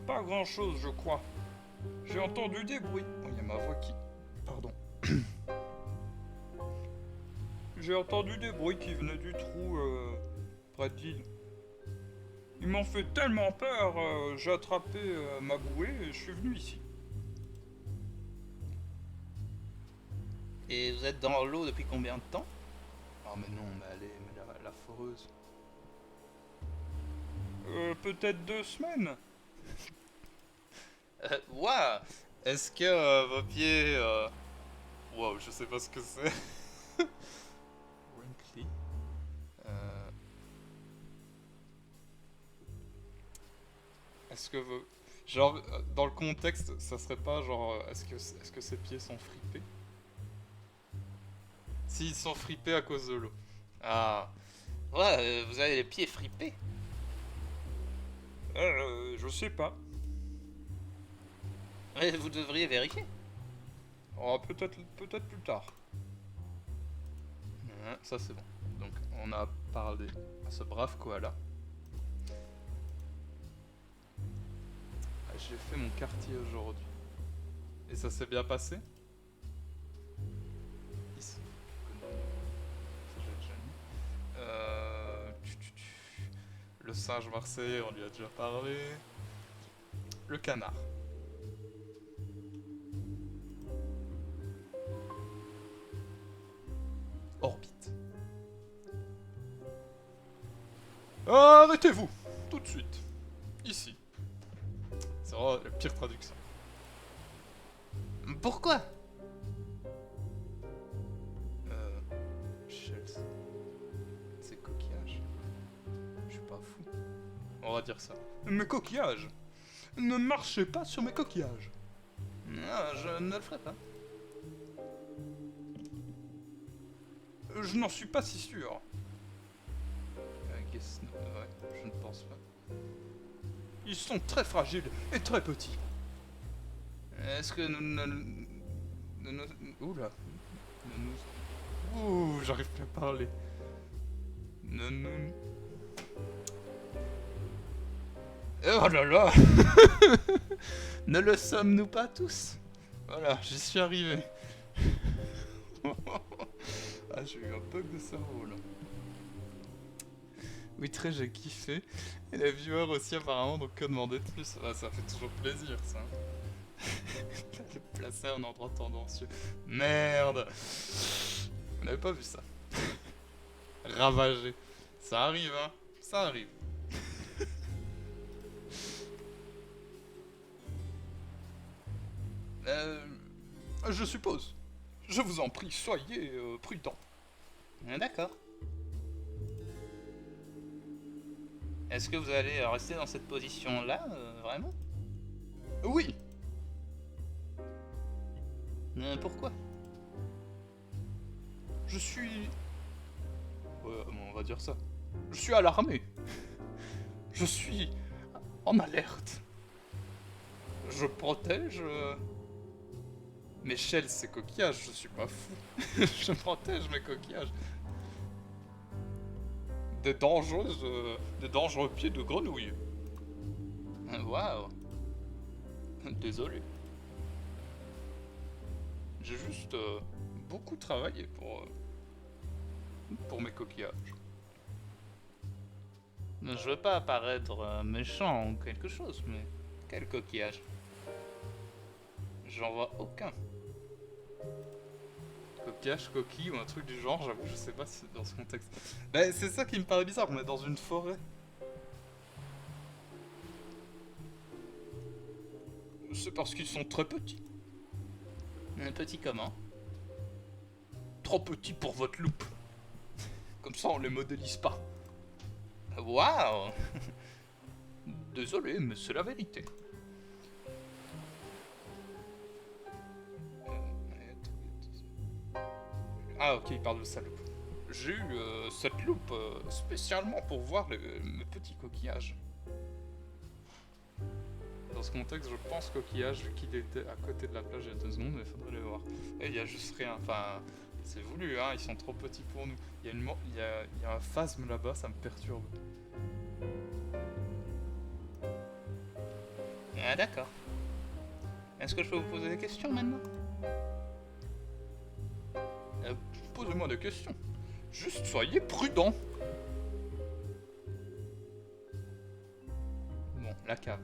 S1: Pas grand chose je crois. J'ai entendu des bruits. Oh, il y a ma voix qui... Pardon. J'ai entendu des bruits qui venaient du trou près de l'île. Ils m'ont fait tellement peur, j'ai attrapé ma bouée et je suis venu ici.
S3: Et vous êtes dans l'eau depuis combien de temps?
S1: Ah mais non, mais allez, mais la foreuse.
S2: Peut-être 2 semaines.
S3: Ouah!
S1: Est-ce que vos pieds... Wow, je sais pas ce que c'est. Wrinkly. Est-ce que vos... Genre, dans le contexte, ça serait pas genre... Est-ce que ses pieds sont fripés? S'ils sont fripés à cause de l'eau. Ah.
S3: Ouais, vous avez les pieds fripés.
S2: Je sais pas.
S3: Ouais, vous devriez vérifier.
S2: Oh, peut-être plus tard.
S1: Ça c'est bon. Donc on a parlé à ce brave koala. J'ai fait mon quartier aujourd'hui. Et ça s'est bien passé? Ici. Ça, j'ai déjà mis. Le singe marseillais, on lui a déjà parlé. Le canard. Orbite. Arrêtez-vous! Tout de suite. Ici. C'est vraiment la pire traduction.
S3: Pourquoi?
S1: Shells. C'est coquillage. Je suis pas fou. On va dire ça. Mes coquillages! Ne marchez pas sur mes coquillages!
S3: Non, je ne le ferai pas.
S2: Je n'en suis pas si sûr.
S1: Guess no. Ouais, je ne pense pas.
S2: Ils sont très fragiles et très petits.
S3: Est-ce que
S1: Oula. Ouh, j'arrive plus à parler. Oh là là. Ne le sommes-nous pas tous? Voilà, j'y suis arrivé. Ah, j'ai eu un bug de cerveau là. Oui, très, j'ai kiffé. Et les viewers aussi, apparemment, donc que demander de plus? Ah, ça fait toujours plaisir, ça. Le placer à un endroit tendancieux. Merde! Vous n'avez pas vu ça? Ravagé. Ça arrive, hein? Ça arrive. Je suppose. Je vous en prie, soyez prudent.
S3: D'accord. Est-ce que vous allez rester dans cette position-là, vraiment?
S1: Oui,
S3: Pourquoi?
S1: je suis... on va dire ça. Je suis alarmé. Je suis en alerte. Je protège... mes shells, ces coquillages, je suis pas fou. Je protège mes coquillages. Des dangereux pieds de grenouille.
S3: Waouh.
S1: Désolé. J'ai juste beaucoup travaillé pour mes coquillages.
S3: Je veux pas paraître méchant ou quelque chose, mais quel coquillage? J'en vois aucun.
S1: Coquillage, coquille ou un truc du genre, j'avoue, je sais pas si c'est dans ce contexte. Bah, c'est ça qui me paraît bizarre, on est dans une forêt. C'est parce qu'ils sont très petits.
S3: Un petit comment?
S1: Trop petits pour votre loupe. Comme ça, on les modélise pas.
S3: Waouh.
S1: Désolé, mais c'est la vérité. Ah, ok, il parle de sa loupe. J'ai eu cette loupe spécialement pour voir mes petits coquillages. Dans ce contexte, je pense coquillage, vu qu'il était à côté de la plage il y a 2 secondes, mais il faudrait les voir. Et il y a juste rien, enfin, c'est voulu, hein, ils sont trop petits pour nous. Il y a un phasme là-bas, ça me perturbe.
S3: Ah d'accord. Est-ce que je peux vous poser des questions maintenant?
S1: Posez-moi des questions. Juste soyez prudents. Bon, la cave.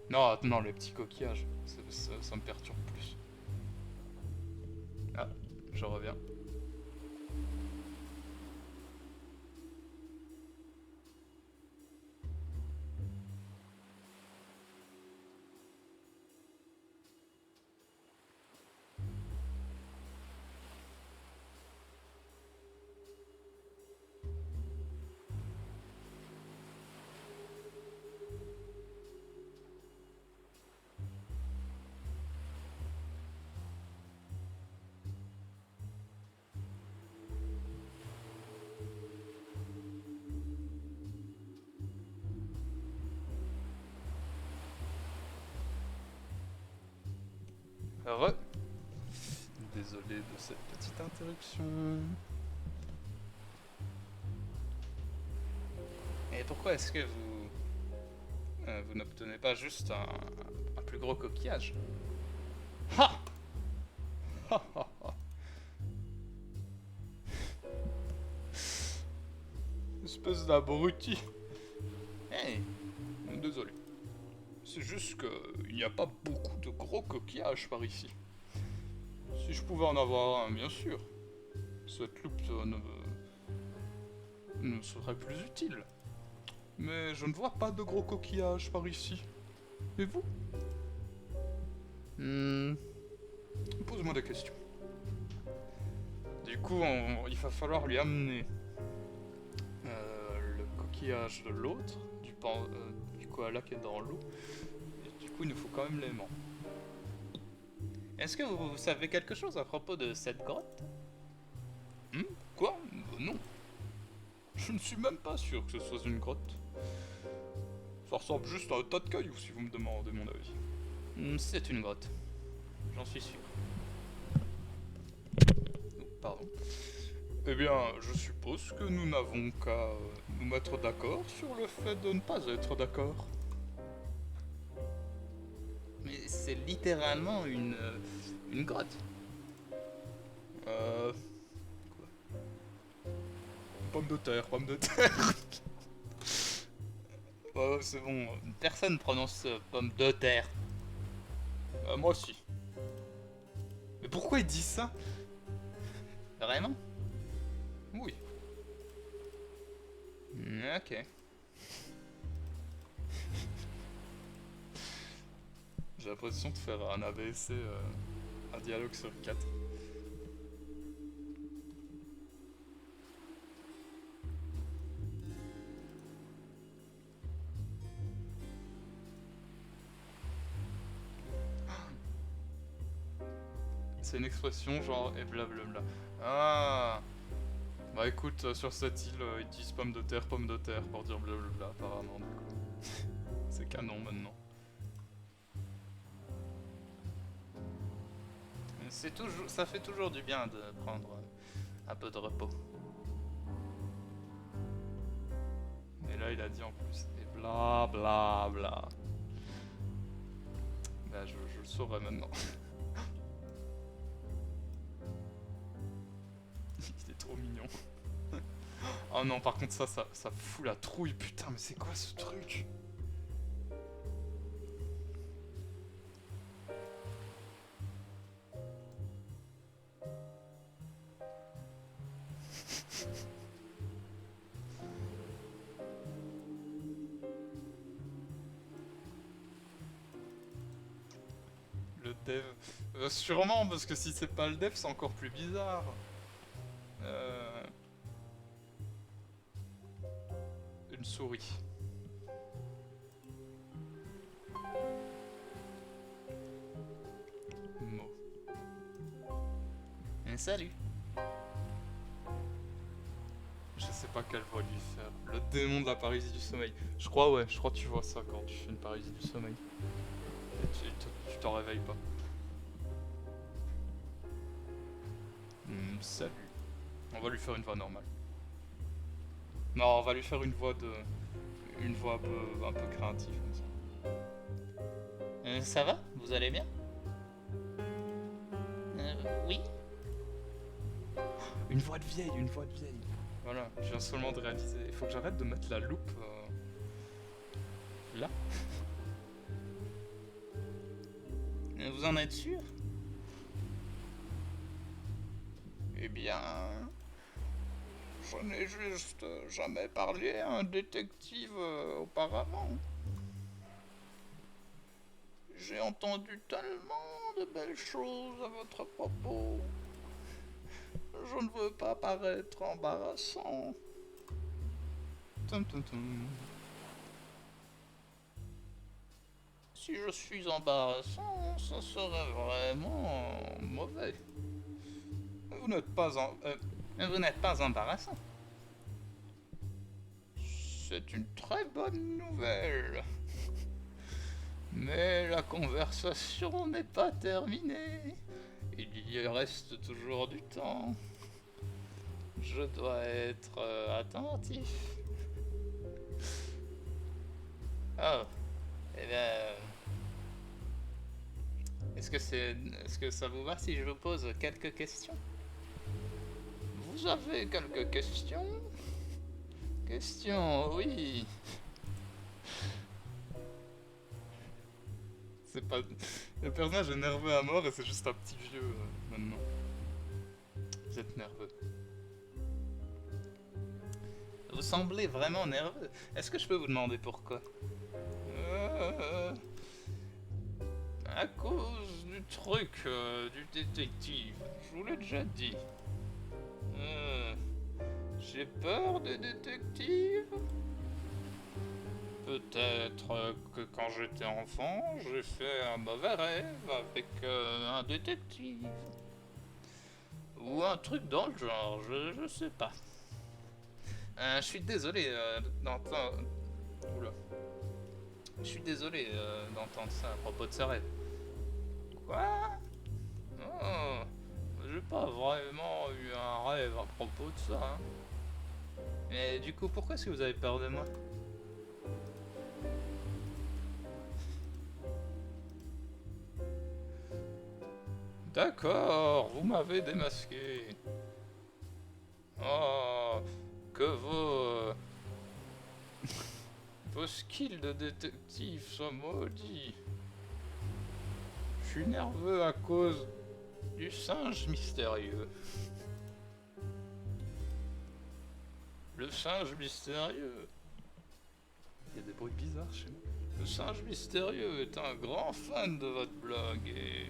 S1: Non, non, les petits coquillages, ça me perturbe plus. Ah, je reviens. Heureux. Désolé de cette petite interruption.
S3: Et pourquoi est-ce que vous n'obtenez pas juste un plus gros coquillage?
S1: Ha! Ha ha ha. Espèce d'abruti.
S3: Hey,
S1: Désolé. C'est juste qu'il n'y a pas beaucoup de gros coquillages par ici. Si je pouvais en avoir un, bien sûr. Cette loupe ne serait plus utile. Mais je ne vois pas de gros coquillages par ici. Et vous? Pose-moi des questions. Du coup, il va falloir lui amener le coquillage de l'autre, du koala qui est dans l'eau. Et du coup, il nous faut quand même l'aimant.
S3: est-ce que vous savez quelque chose à propos de cette grotte?
S1: Quoi? Non. Je ne suis même pas sûr que ce soit une grotte. Ça ressemble juste à un tas de cailloux, si vous me demandez mon avis.
S3: C'est une grotte. J'en suis sûr.
S1: Pardon. Eh bien, je suppose que nous n'avons qu'à nous mettre d'accord sur le fait de ne pas être d'accord.
S3: Mais c'est littéralement une grotte.
S1: pomme de terre, pomme de terre.
S2: Oh, c'est bon, personne prononce pomme de terre.
S1: Moi aussi. Mais pourquoi il dit ça?
S2: Vraiment?
S1: Oui.
S2: Ok.
S1: J'ai l'impression de faire un AVC, un dialogue sur 4. C'est une expression genre et blablabla. Ah. Bah écoute, sur cette île, ils disent pomme de terre pour dire blablabla apparemment du coup. C'est canon maintenant.
S2: C'est toujours, ça fait toujours du bien de prendre un peu de repos.
S1: Et là il a dit en plus et blablabla. Bah je le saurais maintenant. Il est trop mignon. Oh non, par contre ça fout la trouille, putain, mais c'est quoi ce truc? Le dev... sûrement, parce que si c'est pas le dev, c'est encore plus bizarre. Une souris. Mot.
S2: Salut.
S1: Je sais pas quelle voix lui faire. Le démon de la paralysie du sommeil. Je crois, ouais, je crois que tu vois ça quand tu fais une paralysie du sommeil. Et tu t'en réveilles pas. Salut. On va lui faire une voix normale. Non, on va lui faire une voix de... Une voix un peu créative comme ça.
S2: Ça va? Vous allez bien? Oui?
S1: Une voix de vieille, une voix de vieille. Voilà, je viens seulement de réaliser. Il faut que j'arrête de mettre la loupe là.
S2: Vous en êtes sûr?
S1: Eh bien, je n'ai juste jamais parlé à un détective auparavant. J'ai entendu tellement de belles choses à votre propos. Je ne veux pas paraître embarrassant. Tum, tum, tum. Si je suis embarrassant, ça serait vraiment mauvais. Vous n'êtes pas
S2: Vous n'êtes pas embarrassant.
S1: C'est une très bonne nouvelle. Mais la conversation n'est pas terminée. Il y reste toujours du temps. Je dois être attentif.
S2: Oh. Eh bien... Est-ce que ça vous va si je vous pose quelques questions?
S1: Vous avez quelques questions? Questions, oui. C'est pas... Le personnage est nerveux à mort et c'est juste un petit vieux maintenant. Vous êtes nerveux.
S2: Vous semblez vraiment nerveux. Est-ce que je peux vous demander pourquoi?
S1: À cause du truc du détective. Je vous l'ai déjà dit. J'ai peur des détectives. Peut-être que quand j'étais enfant, j'ai fait un mauvais rêve avec un détective. Ou un truc dans le genre, je sais pas.
S2: Je suis désolé d'entendre...
S1: Oula.
S2: Je suis désolé d'entendre ça à propos de ce rêve.
S1: Quoi? Non, j'ai pas vraiment eu un rêve à propos de ça. Hein.
S2: Mais du coup, pourquoi est-ce que vous avez peur de moi?
S1: D'accord, vous m'avez démasqué. Oh, que vos skills de détective soient maudits. Je suis nerveux à cause du singe mystérieux. Le singe mystérieux. Il y a des bruits bizarres chez moi. Le singe mystérieux est un grand fan de votre blog et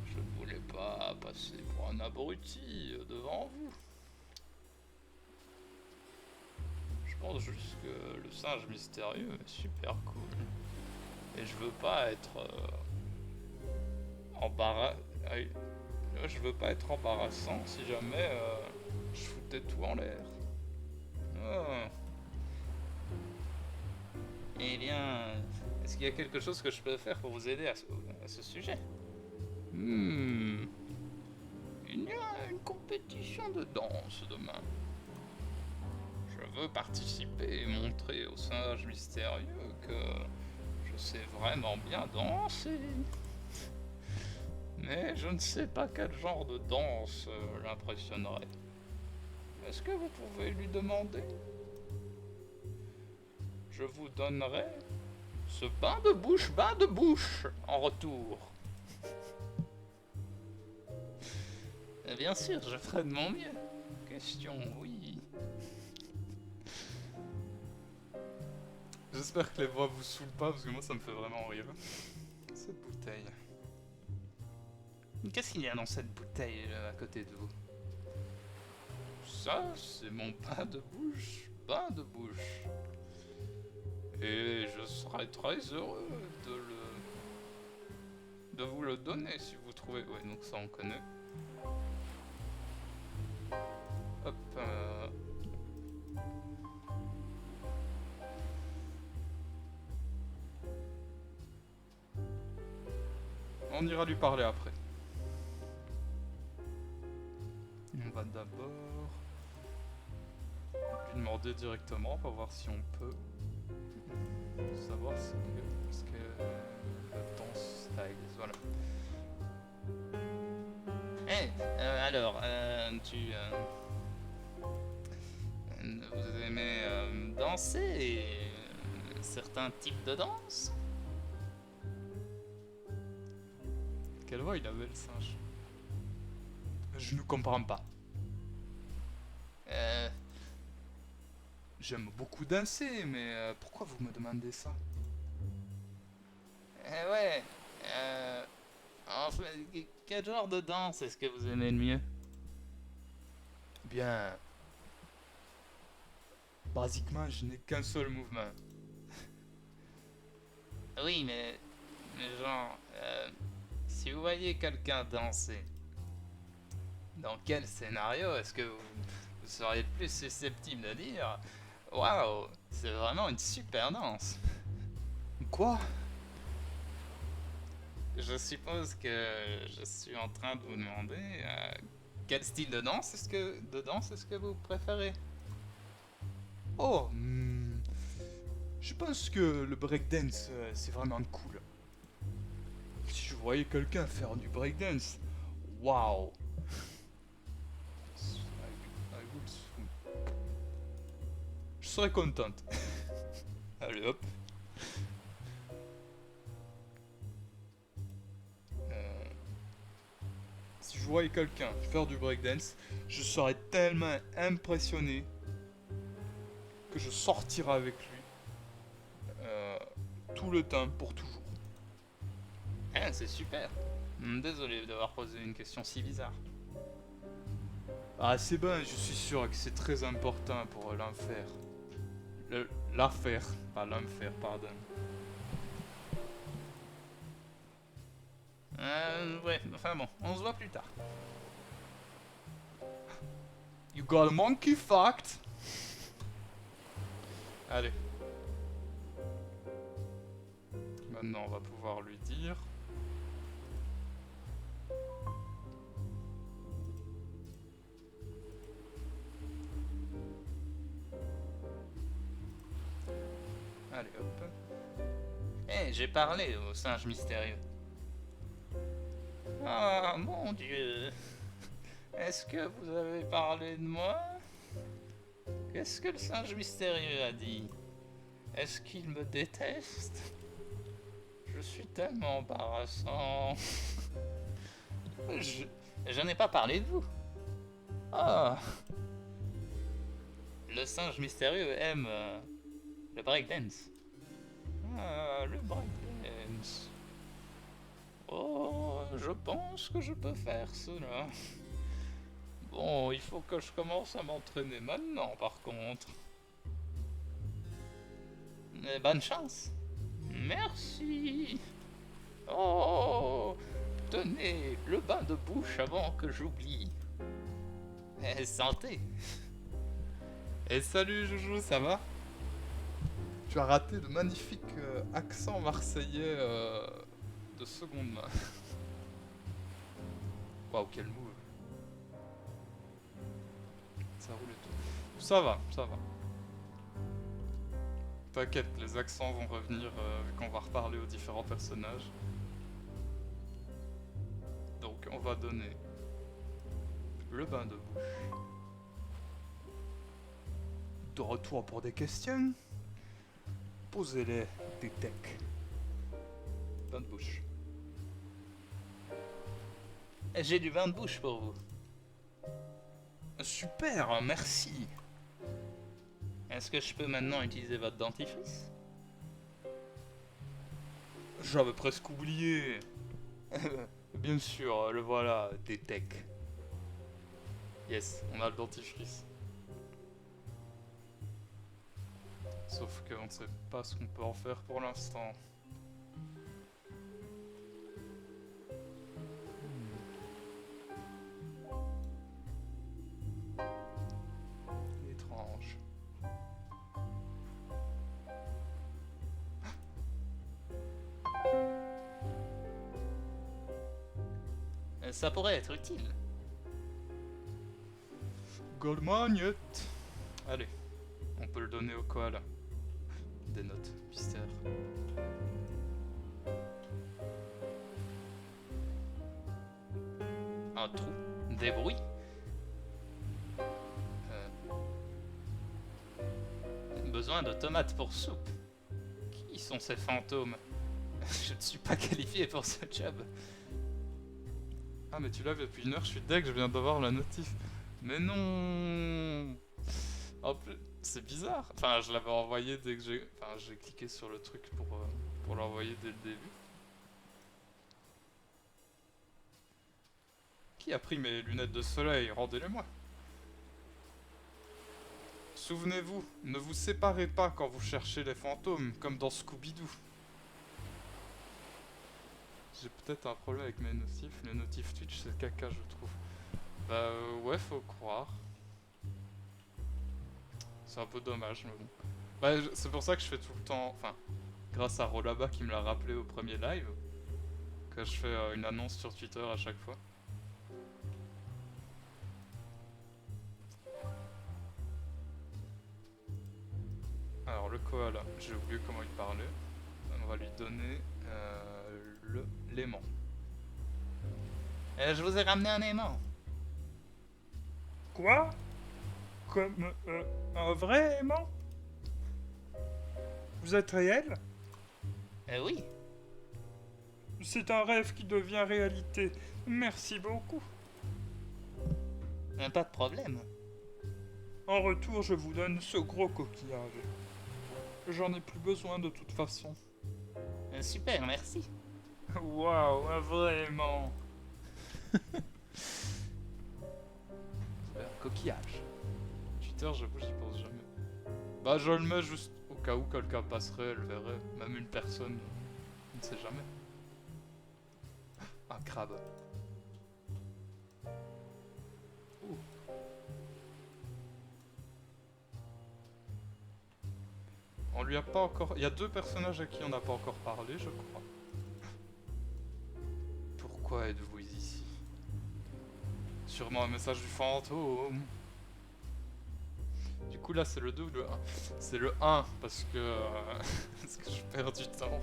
S1: je ne voulais pas passer pour un abruti devant vous. Je pense juste que le singe mystérieux est super cool. Et je veux pas être je veux pas être embarrassant si jamais je foutais tout en l'air. Ah. Eh bien, est-ce qu'il y a quelque chose que je peux faire pour vous aider à ce sujet? Il y a une compétition de danse demain. Je veux participer et montrer au singe mystérieux que je sais vraiment bien danser. Mais je ne sais pas quel genre de danse l'impressionnerait. Est-ce que vous pouvez lui demander? Je vous donnerai ce bain de bouche en retour. Et bien sûr, je ferai de mon mieux. Question, oui. J'espère que les voix vous saoulent pas, parce que moi ça me fait vraiment rire. Cette bouteille. Qu'est-ce qu'il y a dans cette bouteille là, à côté de vous? Ça, c'est mon bain de bouche. Et je serais très heureux de vous le donner si vous trouvez. Ouais, donc ça on connaît. Hop. On ira lui parler après. On va d'abord lui demander directement pour voir si on peut savoir ce que le danse style. Voilà. Alors, vous aimez danser certains types de danse? Quelle voix il avait le singe? Je ne comprends pas. J'aime beaucoup danser, mais pourquoi vous me demandez ça? Ouais, en fait, quel genre de danse est-ce que vous aimez le mieux? Bien, basiquement, je n'ai qu'un seul mouvement. Oui, mais genre, si vous voyez quelqu'un danser, dans quel scénario est-ce que vous seriez le plus susceptible de dire waouh, c'est vraiment une super danse? Quoi? Je suppose que je suis en train de vous demander quel style de danse est-ce que vous préférez? Oh, je pense que le breakdance c'est vraiment cool. Si je voyais quelqu'un faire du breakdance, waouh! Je serais contente. Allez hop. Si je voyais quelqu'un faire du breakdance, je serais tellement impressionné que je sortirais avec lui tout le temps, pour toujours. Ah, c'est super. Désolé d'avoir posé une question si bizarre. Ah, c'est bon, je suis sûr que c'est très important pour l'enfer. L'affaire, pas l'enfer, pardon. Ouais, enfin bon, on se voit plus tard. You got a monkey fact? Allez. Maintenant, on va pouvoir lui dire. Allez, hop. J'ai parlé au singe mystérieux. Ah, mon Dieu. Est-ce que vous avez parlé de moi?
S2: Qu'est-ce que le singe mystérieux a dit? Est-ce qu'il me déteste? Je suis tellement embarrassant. Je n'ai pas parlé de vous. Ah, le singe mystérieux aime le breakdance. Ah, le breakdance. Oh, je pense que je peux faire cela. Bon, il faut que je commence à m'entraîner maintenant, par contre. Bonne chance. Merci. Oh, tenez, le bain de bouche avant que j'oublie. Santé.
S1: Et salut Joujou, ça va? Tu as raté le magnifique accent marseillais de seconde main. Waouh, quel move. Ça roule et tout. Ça va, ça va. T'inquiète, les accents vont revenir vu qu'on va reparler aux différents personnages. Donc on va donner le bain de bouche. De retour pour des questions. Posez-les des techs. Bain de bouche.
S2: J'ai du bain de bouche pour vous.
S1: Super, merci.
S2: Est-ce que je peux maintenant utiliser votre dentifrice?
S1: J'avais presque oublié. Bien sûr, le voilà, des techs. Yes, on a le dentifrice. Sauf qu'on ne sait pas ce qu'on peut en faire pour l'instant. Étrange.
S2: Ça pourrait être utile.
S1: Goldmagnet. Allez, on peut le donner au koala. Des notes, mystère.
S2: Un trou, des bruits. Besoin de tomates pour soupe. Qui sont ces fantômes? Je ne suis pas qualifié pour ce job.
S1: Ah mais tu l'as depuis une heure, je suis deg, je viens d'avoir la notif. Mais non. En plus, c'est bizarre. Enfin, je l'avais envoyé dès que j'ai... Enfin, j'ai cliqué sur le truc pour l'envoyer dès le début. Qui a pris mes lunettes de soleil? Rendez-les-moi. Souvenez-vous, ne vous séparez pas quand vous cherchez les fantômes, comme dans Scooby-Doo. J'ai peut-être un problème avec mes notifs. Les notifs Twitch, c'est caca, je trouve. Bah ouais, faut croire. C'est un peu dommage, mais bon. Bah, c'est pour ça que je fais tout le temps... Enfin, grâce à Rolaba qui me l'a rappelé au premier live, que je fais une annonce sur Twitter à chaque fois. Alors le koala, j'ai oublié comment il parlait. On va lui donner l'aimant.
S2: Je vous ai ramené un aimant.
S4: Quoi? Comme un vrai aimant? Vous êtes réel?
S2: Oui.
S4: C'est un rêve qui devient réalité. Merci beaucoup.
S2: Pas de problème.
S4: En retour, je vous donne ce gros coquillage. J'en ai plus besoin de toute façon.
S2: Super, merci.
S4: Waouh, un vrai aimant.
S1: Coquillage. Twitter, j'avoue, j'y pense jamais. Bah, je le mets juste au cas où quelqu'un passerait, elle verrait. Même une personne, on ne sait jamais. Un crabe. Ouh. On lui a pas encore... Il y a 2 personnages à qui on n'a pas encore parlé, je crois. Pourquoi êtes-vous ici? Sûrement un message du fantôme. Du coup là c'est le 2 ou le 1? C'est le 1 parce que... parce que je perds du temps.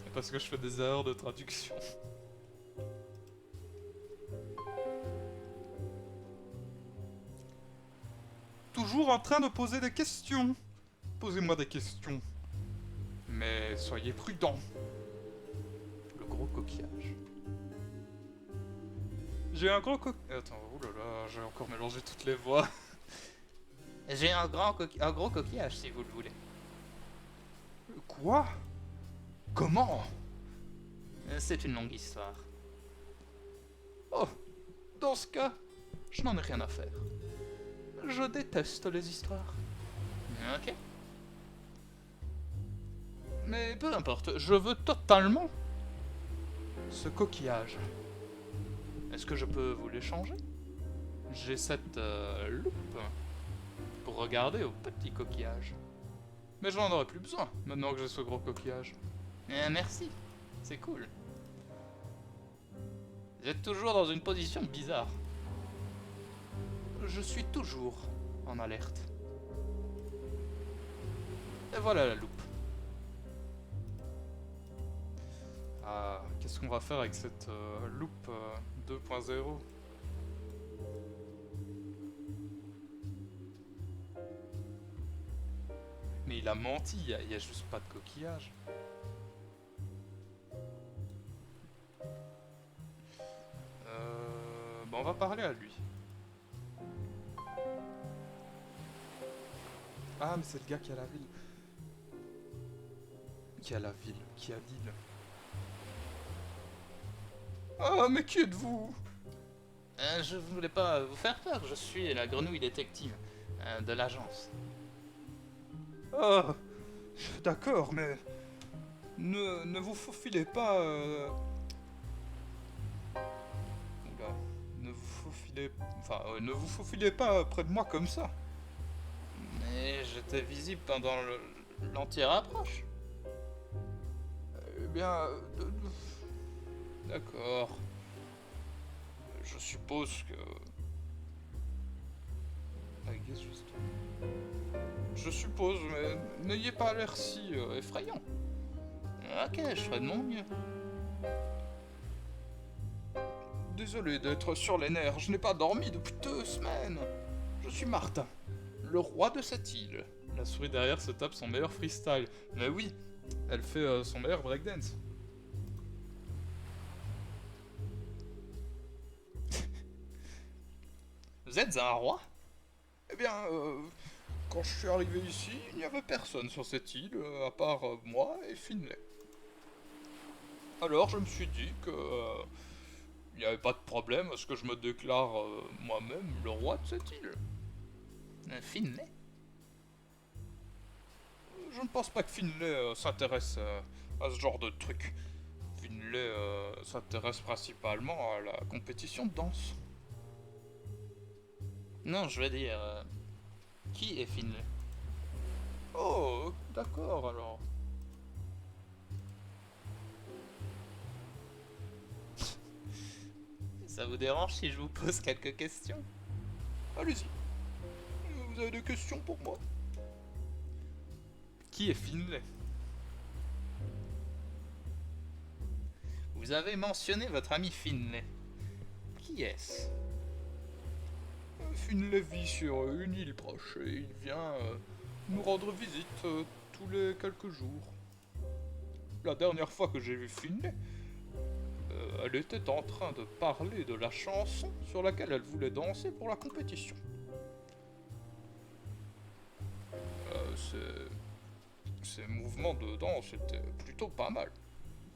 S1: Et parce que je fais des erreurs de traduction.
S4: toujours en train de poser des questions. Posez-moi des questions. Mais soyez prudents.
S1: Le gros coquillage.
S4: J'ai un gros coq...
S1: Attends, oulala, j'ai encore mélangé toutes les voix.
S3: J'ai un gros coquillage si vous le voulez.
S4: Quoi? Comment?
S3: C'est une longue histoire.
S1: Oh, dans ce cas, je n'en ai rien à faire. Je déteste les histoires.
S3: Ok.
S1: Mais peu importe, je veux totalement ce coquillage. Est-ce que je peux vous l'échanger? J'ai cette loupe pour regarder au petit coquillage. Mais j'en aurai plus besoin maintenant que j'ai ce gros coquillage.
S3: Merci. C'est cool. Vous êtes toujours dans une position bizarre.
S1: Je suis toujours en alerte. Et voilà la loupe. Ah, qu'est-ce qu'on va faire avec cette loupe 2.0? Mais il a menti, il y a juste pas de coquillage. Bon, on va parler à lui. Ah, mais c'est le gars qui a la ville. Qui a la ville, qui a l'île. Ah, mais qui êtes-vous?
S3: Je voulais pas vous faire peur, je suis la grenouille détective de l'agence.
S4: Ah, d'accord, mais... Ne vous faufilez pas... Oula, ne vous faufilez... Enfin, ne vous faufilez pas près de moi comme ça.
S3: Mais j'étais visible pendant l'entière approche.
S4: Eh bien... D'accord. Je suppose que... I guess just... Je suppose, mais n'ayez pas l'air si effrayant.
S3: Ok, je ferai de mon mieux.
S4: Désolé d'être sur les nerfs, je n'ai pas dormi depuis 2 semaines. Je suis Martin, le roi de cette île.
S1: La souris derrière se tape son meilleur freestyle. Mais oui, elle fait son meilleur breakdance.
S3: Vous êtes un roi?
S4: Eh bien, quand je suis arrivé ici, il n'y avait personne sur cette île, à part moi et Finlay. Alors je me suis dit que il n'y avait pas de problème à ce que je me déclare moi-même le roi de cette île.
S3: Finlay?
S4: Je ne pense pas que Finlay s'intéresse à ce genre de truc. Finlay s'intéresse principalement à la compétition de danse.
S3: Non, je veux dire... qui est Finlay?
S4: Oh, d'accord alors.
S3: Ça vous dérange si je vous pose quelques questions?
S4: Allez-y. Vous avez des questions pour moi?
S1: Qui est Finlay?
S3: Vous avez mentionné votre ami Finlay. Qui est-ce?
S4: Finlay vit sur une île proche et il vient nous rendre visite tous les quelques jours. La dernière fois que j'ai vu Finlay, elle était en train de parler de la chanson sur laquelle elle voulait danser pour la compétition. Ses mouvements de danse étaient plutôt pas mal.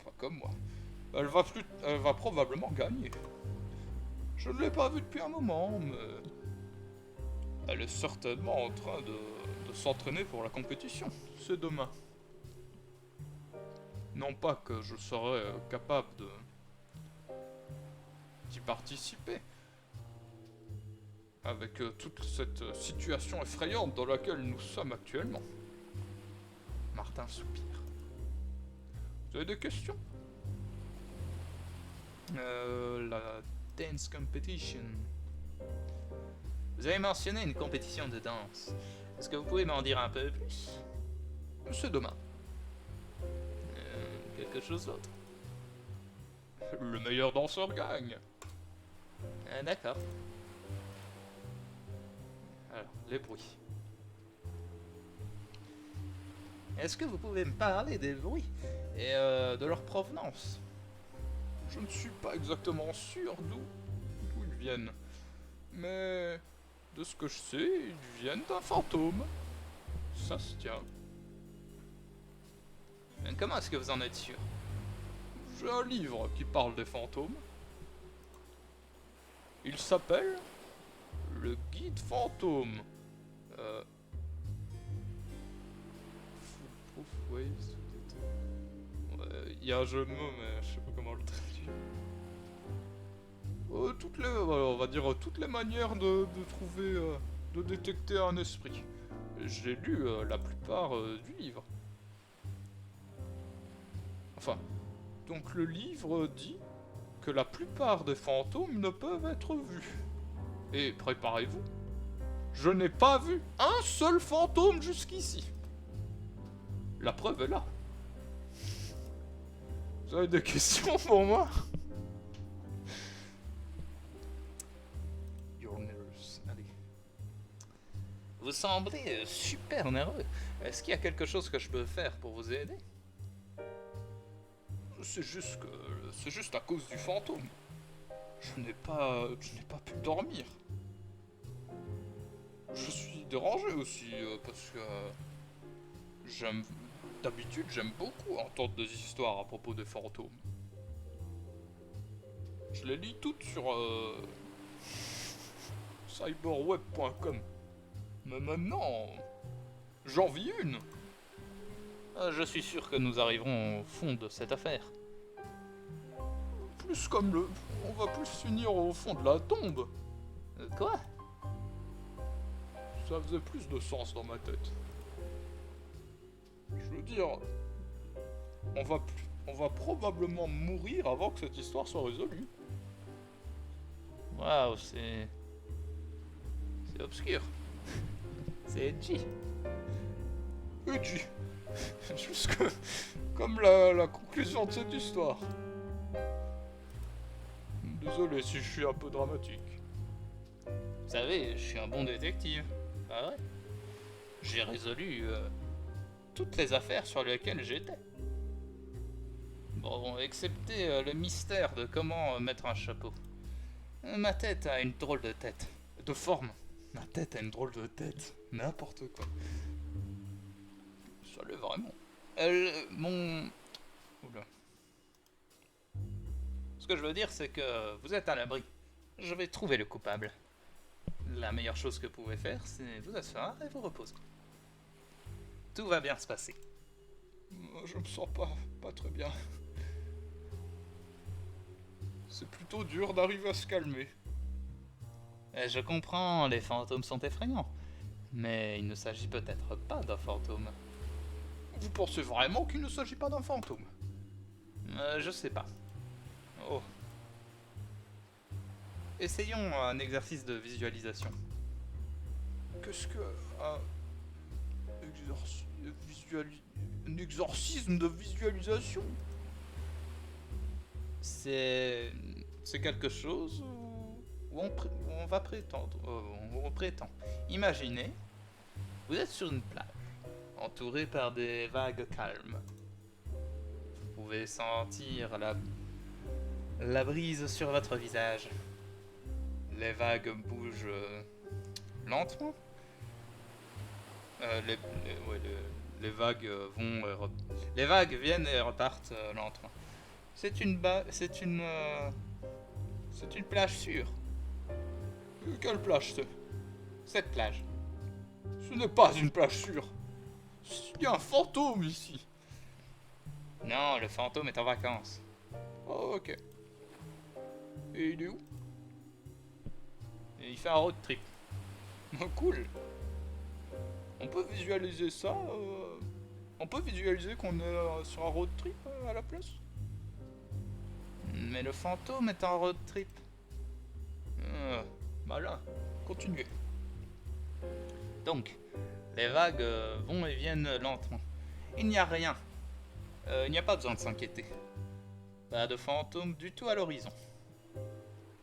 S4: Pas comme moi. Elle va probablement gagner. Je ne l'ai pas vue depuis un moment, mais... Elle est certainement en train de s'entraîner pour la compétition. C'est demain. Non pas que je serais capable d'y participer. Avec toute cette situation effrayante dans laquelle nous sommes actuellement. Martin soupire. Vous avez des questions?
S1: La dance competition.
S3: Vous avez mentionné une compétition de danse. Est-ce que vous pouvez m'en dire un peu plus?
S4: C'est demain.
S3: Quelque chose d'autre?
S4: Le meilleur danseur gagne.
S3: D'accord.
S1: Alors, les bruits. Est-ce que vous pouvez me parler des bruits et de leur provenance?
S4: Je ne suis pas exactement sûr d'où ils viennent. Mais de ce que je sais, ils viennent d'un fantôme. Ça se tient.
S1: Mais comment est-ce que vous en êtes sûr?
S4: J'ai un livre qui parle des fantômes. Il s'appelle Le Guide Fantôme. Foolproof Ways to Detect. Il y a un jeu de mots, mais je sais pas comment le traduire. On va dire toutes les manières de trouver, de détecter un esprit. J'ai lu la plupart du livre. Enfin, donc le livre dit que la plupart des fantômes ne peuvent être vus. Et préparez-vous, je n'ai pas vu un seul fantôme jusqu'ici. La preuve est là. Vous avez des questions pour moi?
S1: Your nerves, allez. Vous semblez super nerveux. Est-ce qu'il y a quelque chose que je peux faire pour vous aider?
S4: C'est juste à cause du fantôme. Je n'ai pas pu dormir. Je suis dérangé aussi parce que d'habitude j'aime beaucoup entendre des histoires à propos des fantômes. Je les lis toutes sur cyberweb.com. Mais maintenant, j'en vis une.
S1: Je suis sûr que nous arriverons au fond de cette affaire.
S4: On va plus finir au fond de la tombe.
S1: Quoi?
S4: Ça faisait plus de sens dans ma tête. Je veux dire, on va probablement mourir avant que cette histoire soit résolue.
S1: Waouh, c'est obscur. C'est edgy.
S4: Edgy. Jusque comme la conclusion de cette histoire. Désolé si je suis un peu dramatique.
S1: Vous savez, je suis un bon détective. Ah ouais? J'ai résolu toutes les affaires sur lesquelles j'étais. Bon, excepté le mystère de comment mettre un chapeau. Ma tête a une drôle de tête. De forme. Ma tête a une drôle de tête. N'importe quoi.
S4: Ça l'est vraiment.
S1: Oula. Ce que je veux dire, c'est que vous êtes à l'abri. Je vais trouver le coupable. La meilleure chose que vous pouvez faire, c'est vous asseoir et vous reposer. Tout va bien se passer.
S4: Je me sens pas très bien. C'est plutôt dur d'arriver à se calmer.
S1: Je comprends, les fantômes sont effrayants. Mais il ne s'agit peut-être pas d'un fantôme.
S4: Vous pensez vraiment qu'il ne s'agit pas d'un fantôme?
S1: Je sais pas. Oh. Essayons un exercice de visualisation.
S4: Qu'est-ce que... un exorcisme de visualisation?
S1: C'est quelque chose où on va prétendre... on prétend. Imaginez, vous êtes sur une plage, entouré par des vagues calmes. Vous pouvez sentir la brise sur votre visage. Les vagues bougent lentement. Les vagues vont... les vagues viennent et repartent lentement. C'est une plage sûre.
S4: Quelle plage c'est?
S1: Cette plage.
S4: Ce n'est pas une plage sûre. Il y a un fantôme ici.
S1: Non, le fantôme est en vacances.
S4: Oh, ok. Et il est où?
S1: Et il fait un road trip.
S4: Oh, cool. On peut visualiser ça On peut visualiser qu'on est sur un road trip à la place?
S1: Mais le fantôme est en road trip.
S4: Malin. Continuez.
S1: Donc, les vagues vont et viennent lentement. Il n'y a rien. Il n'y a pas besoin de s'inquiéter. Pas de fantôme du tout à l'horizon.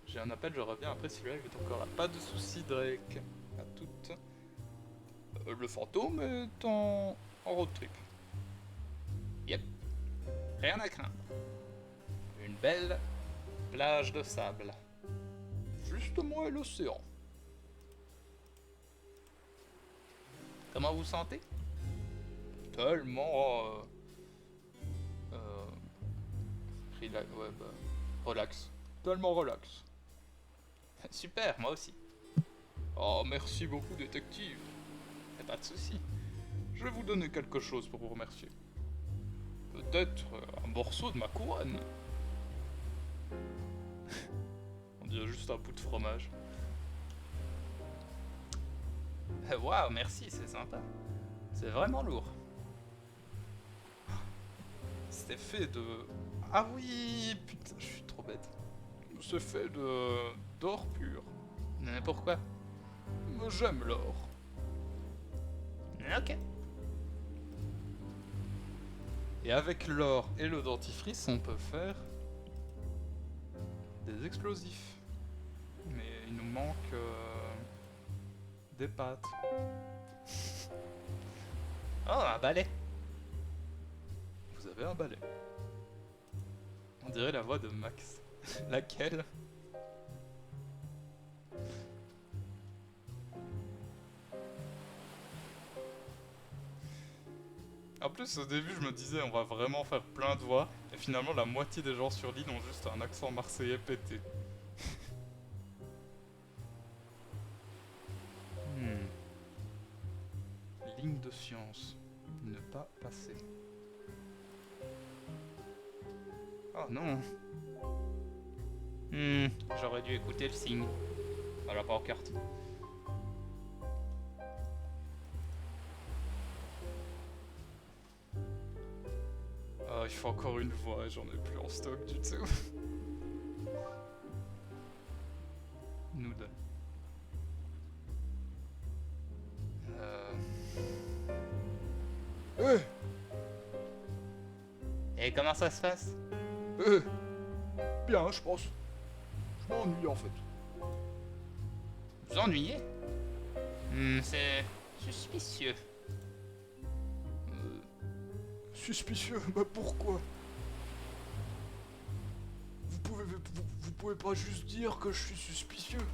S1: J'ai un appel, je reviens après celui-là, je vais encore là. Pas de soucis, Drake.
S4: à toutes. Le fantôme est en road trip.
S3: Yep. Rien à craindre. Une belle plage de sable.
S4: Juste moi et l'océan.
S3: Comment vous sentez?
S4: Tellement... relax. Tellement relax.
S3: Super, moi aussi.
S4: Oh, merci beaucoup, détective.
S3: Y'a pas de souci.
S4: Je vais vous donner quelque chose pour vous remercier. Peut-être un morceau de ma couronne. On dirait juste un bout de fromage.
S3: Waouh, merci, c'est sympa. C'est vraiment lourd.
S4: C'était fait de...
S1: Ah oui, putain, je suis trop bête.
S4: C'est fait d'or pur.
S3: Mais pourquoi?
S4: Mais j'aime l'or.
S3: Ok.
S1: Et avec l'or et le dentifrice, on peut faire des explosifs. Mais il nous manque des pâtes.
S3: Oh, un balai.
S1: Vous avez un balai. On dirait la voix de Max. Laquelle? En plus, au début, je me disais, on va vraiment faire plein de voix. Et finalement, la moitié des gens sur l'île ont juste un accent marseillais pété. Ligne de science. Ne pas passer.
S3: Oh non. J'aurais dû écouter le signe. À la pancarte.
S1: Ah, il faut encore une voix, j'en ai plus en stock du tout. Nude.
S3: Et comment ça se passe?
S4: Bien, je pense. Je m'ennuie en fait.
S3: Vous ennuyez? C'est suspicieux.
S4: Suspicieux? Bah pourquoi? Vous pouvez pas juste dire que je suis suspicieux.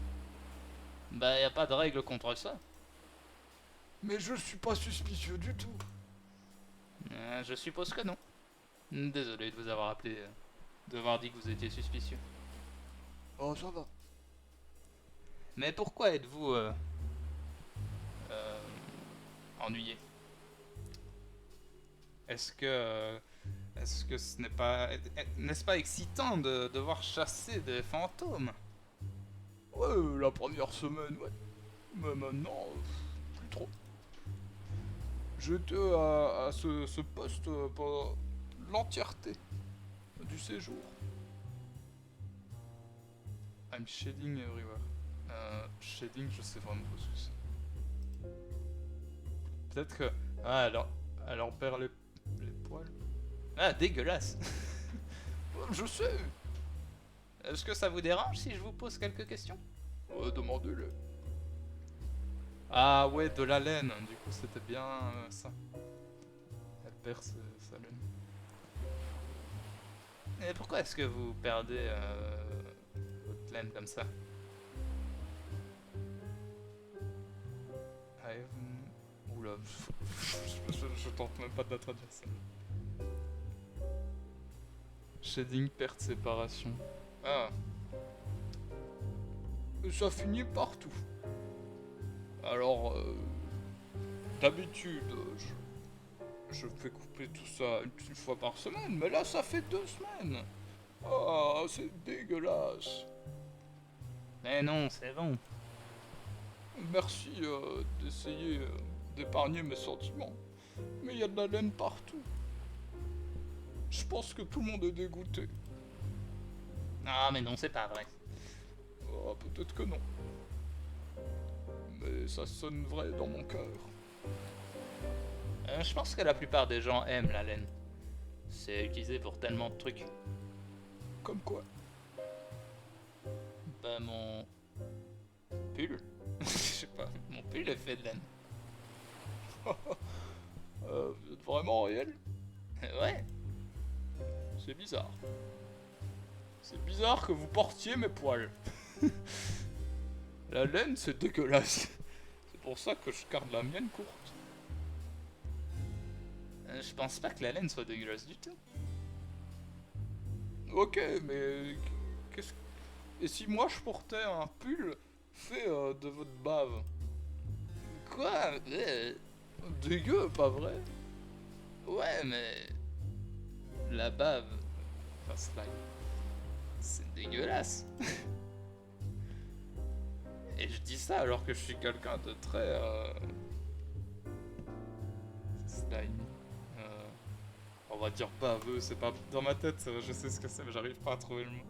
S3: Bah, y a pas de règle contre ça.
S4: Mais je suis pas suspicieux du tout.
S3: Je suppose que non. Désolé de vous avoir appelé, d'avoir dit que vous étiez suspicieux.
S4: Oh, ça va.
S3: Mais pourquoi êtes-vous ennuyé?
S1: Est-ce que ce n'est pas... N'est-ce pas excitant de devoir chasser des fantômes?
S4: Ouais, la première semaine, ouais. Mais maintenant, plus trop. J'étais à ce poste pendant l'entièreté du séjour.
S1: I'm shading everywhere. Shading, je sais vraiment pas ce que c'est. Peut-être que... Ah, elle en perd les poils.
S3: Ah, dégueulasse.
S4: Je sais.
S3: Est-ce que ça vous dérange si je vous pose quelques questions?
S4: Demandez-le.
S1: Ah ouais, de la laine. Du coup, c'était bien ça. Elle perd sa laine.
S3: Et pourquoi est-ce que vous perdez votre laine comme ça?
S1: Oula, je tente même pas de la traduire ça. Shading, perte, séparation.
S3: Ah,
S4: Ça finit partout. Alors, d'habitude, je fais couper tout ça une fois par semaine, mais là, ça fait 2 semaines. Ah, c'est dégueulasse.
S3: mais non, c'est bon.
S4: Merci d'essayer d'épargner mes sentiments. Mais il y a de la laine partout. Je pense que tout le monde est dégoûté.
S3: Ah, mais non, c'est pas vrai.
S4: Ah, peut-être que non. Mais ça sonne vrai dans mon cœur.
S3: Je pense que la plupart des gens aiment la laine. C'est utilisé pour tellement de trucs.
S4: Comme quoi?
S3: Bah, mon pull, je sais pas, mon
S2: vu l'effet de laine?
S4: Vous êtes vraiment réel?
S2: Ouais.
S4: C'est bizarre. C'est bizarre que vous portiez mes poils. La laine, c'est dégueulasse. C'est pour ça que je garde la mienne courte.
S2: Je pense pas que la laine soit dégueulasse du tout.
S4: Ok, mais qu'est-ce et si moi je portais un pull fait de votre bave?
S2: Quoi?
S4: Dégueu, pas vrai?
S2: Ouais, mais... La bave... Enfin, slime... C'est dégueulasse. Et je dis ça alors que je suis quelqu'un de très...
S1: Slime. On va dire baveux, c'est pas dans ma tête, je sais ce que c'est, mais j'arrive pas à trouver le mot.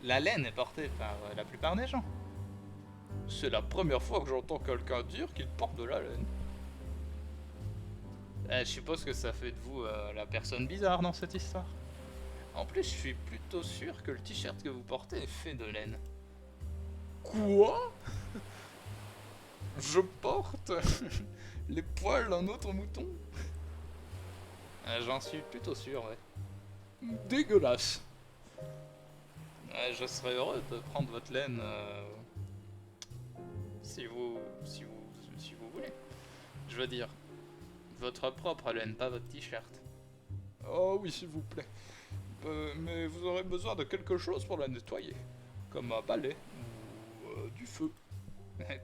S2: La laine est portée par la plupart des gens.
S4: C'est la première fois que j'entends quelqu'un dire qu'il porte de la laine.
S2: Je suppose que ça fait de vous la personne bizarre dans cette histoire. En plus, je suis plutôt sûr que le t-shirt que vous portez est fait de laine.
S4: Quoi? Je porte les poils d'un autre mouton?
S2: J'en suis plutôt sûr, ouais.
S4: Dégueulasse.
S2: Je serais heureux de prendre votre laine si vous voulez. Je veux dire, votre propre laine, pas votre t-shirt.
S4: Oh oui, s'il vous plaît. Mais vous aurez besoin de quelque chose pour la nettoyer. Comme un balai ou du feu.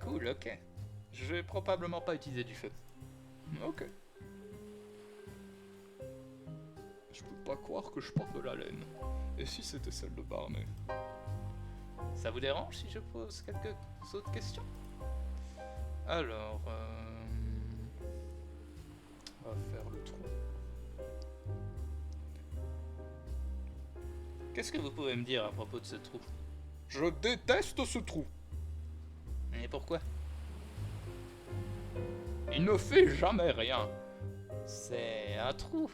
S2: Cool, ok. Je vais probablement pas utiliser du feu.
S4: Ok. Je peux pas croire que je porte de la laine. Et si c'était celle de Barney?
S2: Ça vous dérange si je pose quelques autres questions? Alors,
S1: On va faire le trou.
S2: qu'est-ce que vous pouvez me dire à propos de ce trou?
S4: Je déteste ce trou.
S2: Et pourquoi?
S4: Il ne fait jamais rien.
S2: C'est un trou.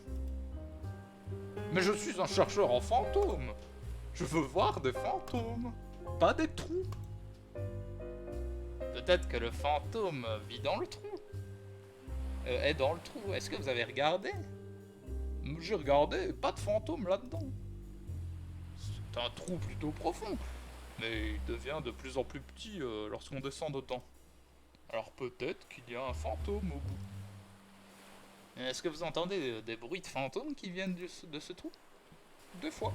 S4: Mais je suis un chercheur en fantômes. Je veux voir des fantômes, pas des trous.
S2: Peut-être que le fantôme vit dans le trou. Est dans le trou. Est-ce que vous avez regardé?
S4: J'ai regardé, pas de fantôme là-dedans. C'est un trou plutôt profond, mais il devient de plus en plus petit lorsqu'on descend dedans. Alors peut-être qu'il y a un fantôme au bout.
S2: Est-ce que vous entendez des bruits de fantômes qui viennent de ce trou?
S4: Des fois.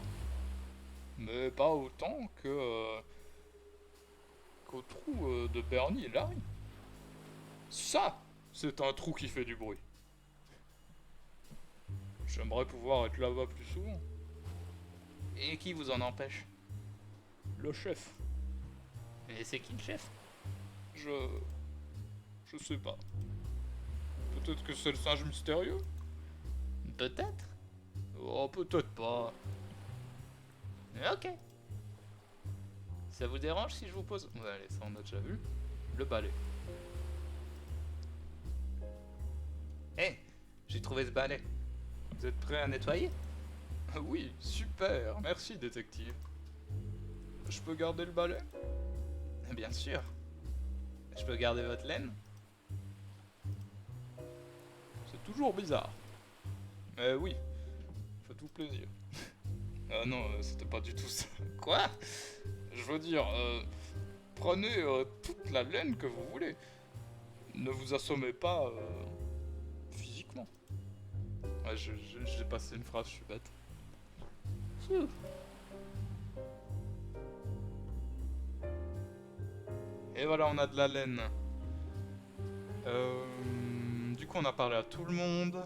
S4: Mais pas autant que qu'au trou de Bernie et Larry. Ça, c'est un trou qui fait du bruit. J'aimerais pouvoir être là-bas plus souvent.
S2: Et qui vous en empêche?
S4: Le chef.
S2: Et c'est qui le chef?
S4: Je sais pas. Peut-être que c'est le singe mystérieux?
S2: Peut-être.
S4: Oh, peut-être pas.
S2: Ok. Ça vous dérange si je vous pose... Ouais, allez, ça on a déjà vu. Le balai. Hé, j'ai trouvé ce balai. Vous êtes prêts à nettoyer?
S4: Ah oui, super, merci détective. Je peux garder le balai?
S2: Bien sûr. Je peux garder votre laine?
S4: C'est toujours bizarre. Mais oui, fait tout plaisir. Ah non, c'était pas du tout ça.
S2: Quoi?
S4: Je veux dire, prenez toute la laine que vous voulez. Ne vous assommez pas physiquement.
S1: Ouais, j'ai passé une phrase, je suis bête. Et voilà, on a de la laine. Du coup, on a parlé à tout le monde.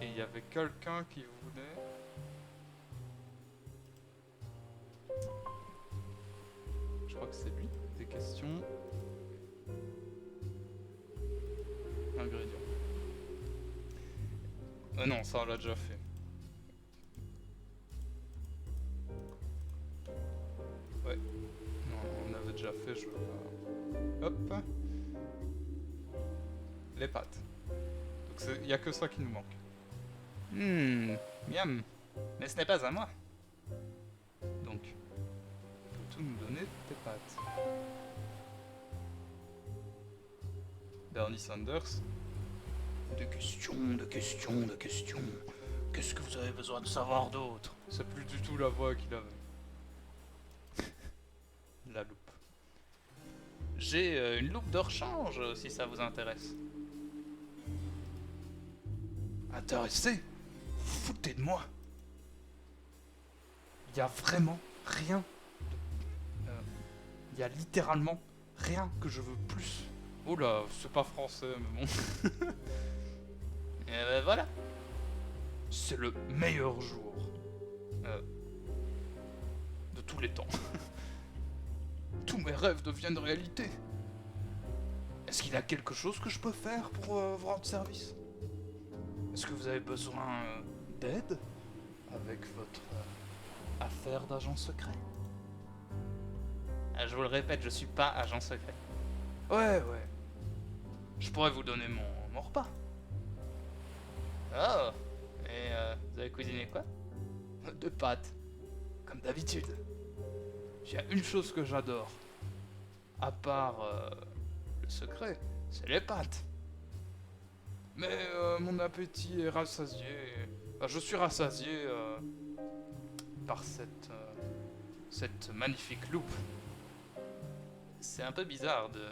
S1: Et il y avait quelqu'un qui voulait... Je crois que c'est lui. Des questions. Ingrédients. Non, ça on l'a déjà fait. Ouais. Non, on avait déjà fait, je... Hop. Les pâtes. Donc il n'y a que ça qui nous manque.
S2: Miam. Mais ce n'est pas à moi.
S1: Donc, on peut tout nous pattes. Bernie Sanders.
S2: Des questions, de questions, de questions. Qu'est-ce que vous avez besoin de savoir d'autre?
S1: C'est plus du tout la voix qu'il avait. La loupe.
S3: J'ai une loupe de rechange, si ça vous intéresse.
S2: Intéressé? Vous vous foutez de moi? Il y a vraiment rien. Il y a littéralement rien que je veux plus.
S1: Oula, c'est pas français, mais bon.
S3: Et ben voilà.
S2: C'est le meilleur jour.
S1: De tous les temps.
S2: Tous mes rêves deviennent réalité. Est-ce qu'il y a quelque chose que je peux faire pour vous rendre service? Est-ce que vous avez besoin d'aide avec votre affaire d'agent secret?
S3: Je vous le répète, je suis pas agent secret.
S2: Ouais. Je pourrais vous donner mon repas.
S3: Oh. Et vous avez cuisiné quoi?
S2: De pâtes. Comme d'habitude. Il y a une chose que j'adore. À part le secret, c'est les pâtes. Mais mon appétit est rassasié. Enfin, je suis rassasié par cette magnifique loupe.
S3: C'est un peu bizarre de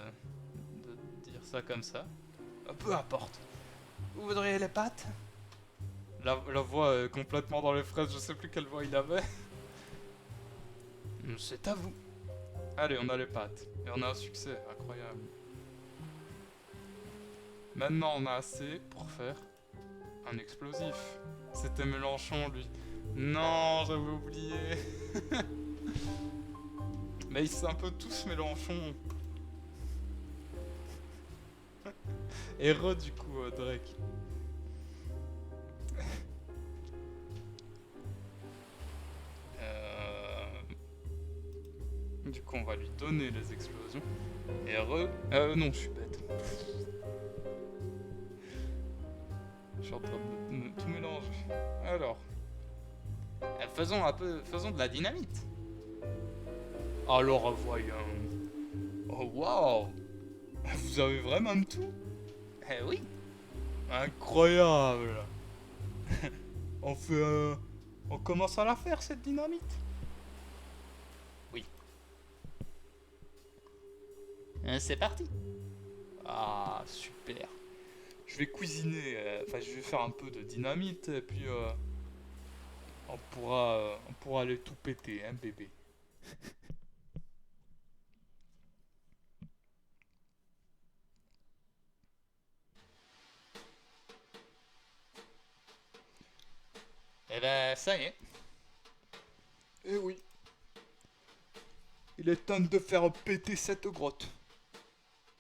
S3: dire ça comme ça.
S2: Peu importe. Vous voudriez les pâtes?
S1: La voix est complètement dans les fraises, je sais plus quelle voix il avait.
S2: C'est à vous.
S1: Allez, on a les pâtes. Et on a un succès incroyable. Maintenant, on a assez pour faire un explosif. C'était Mélenchon, lui. Non, j'avais oublié. Mais ils sont un peu tous Mélenchon. Et du coup, Drake. Du coup, on va lui donner les explosions. Et non, je suis bête. Je suis en train de tout mélanger. Alors.
S3: Faisons de la dynamite.
S1: Alors, voyons. Oh, waouh! Vous avez vraiment tout?
S3: Eh oui.
S1: Incroyable! On commence à la faire, cette dynamite?
S3: C'est parti.
S1: Ah, super. Je vais cuisiner, je vais faire un peu de dynamite, et puis on pourra aller tout péter, hein, bébé.
S3: Eh ben, ça y est.
S1: Eh oui. Il est temps de faire péter cette grotte.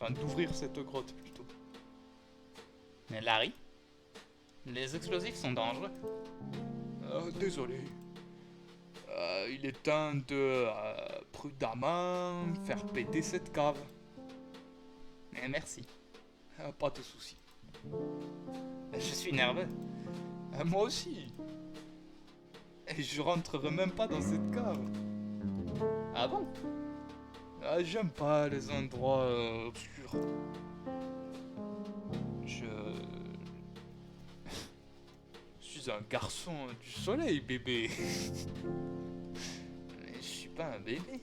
S1: Enfin, d'ouvrir cette grotte, plutôt.
S3: Mais Larry, les explosifs sont dangereux.
S1: Désolé. Il est temps de prudemment faire péter cette cave.
S3: Mais merci.
S1: Pas de soucis.
S3: Je suis nerveux.
S1: Moi aussi. Et je rentrerai même pas dans cette cave.
S3: Ah bon?
S1: J'aime pas les endroits obscurs. Je suis un garçon du soleil, bébé.
S3: Mais je suis pas un bébé.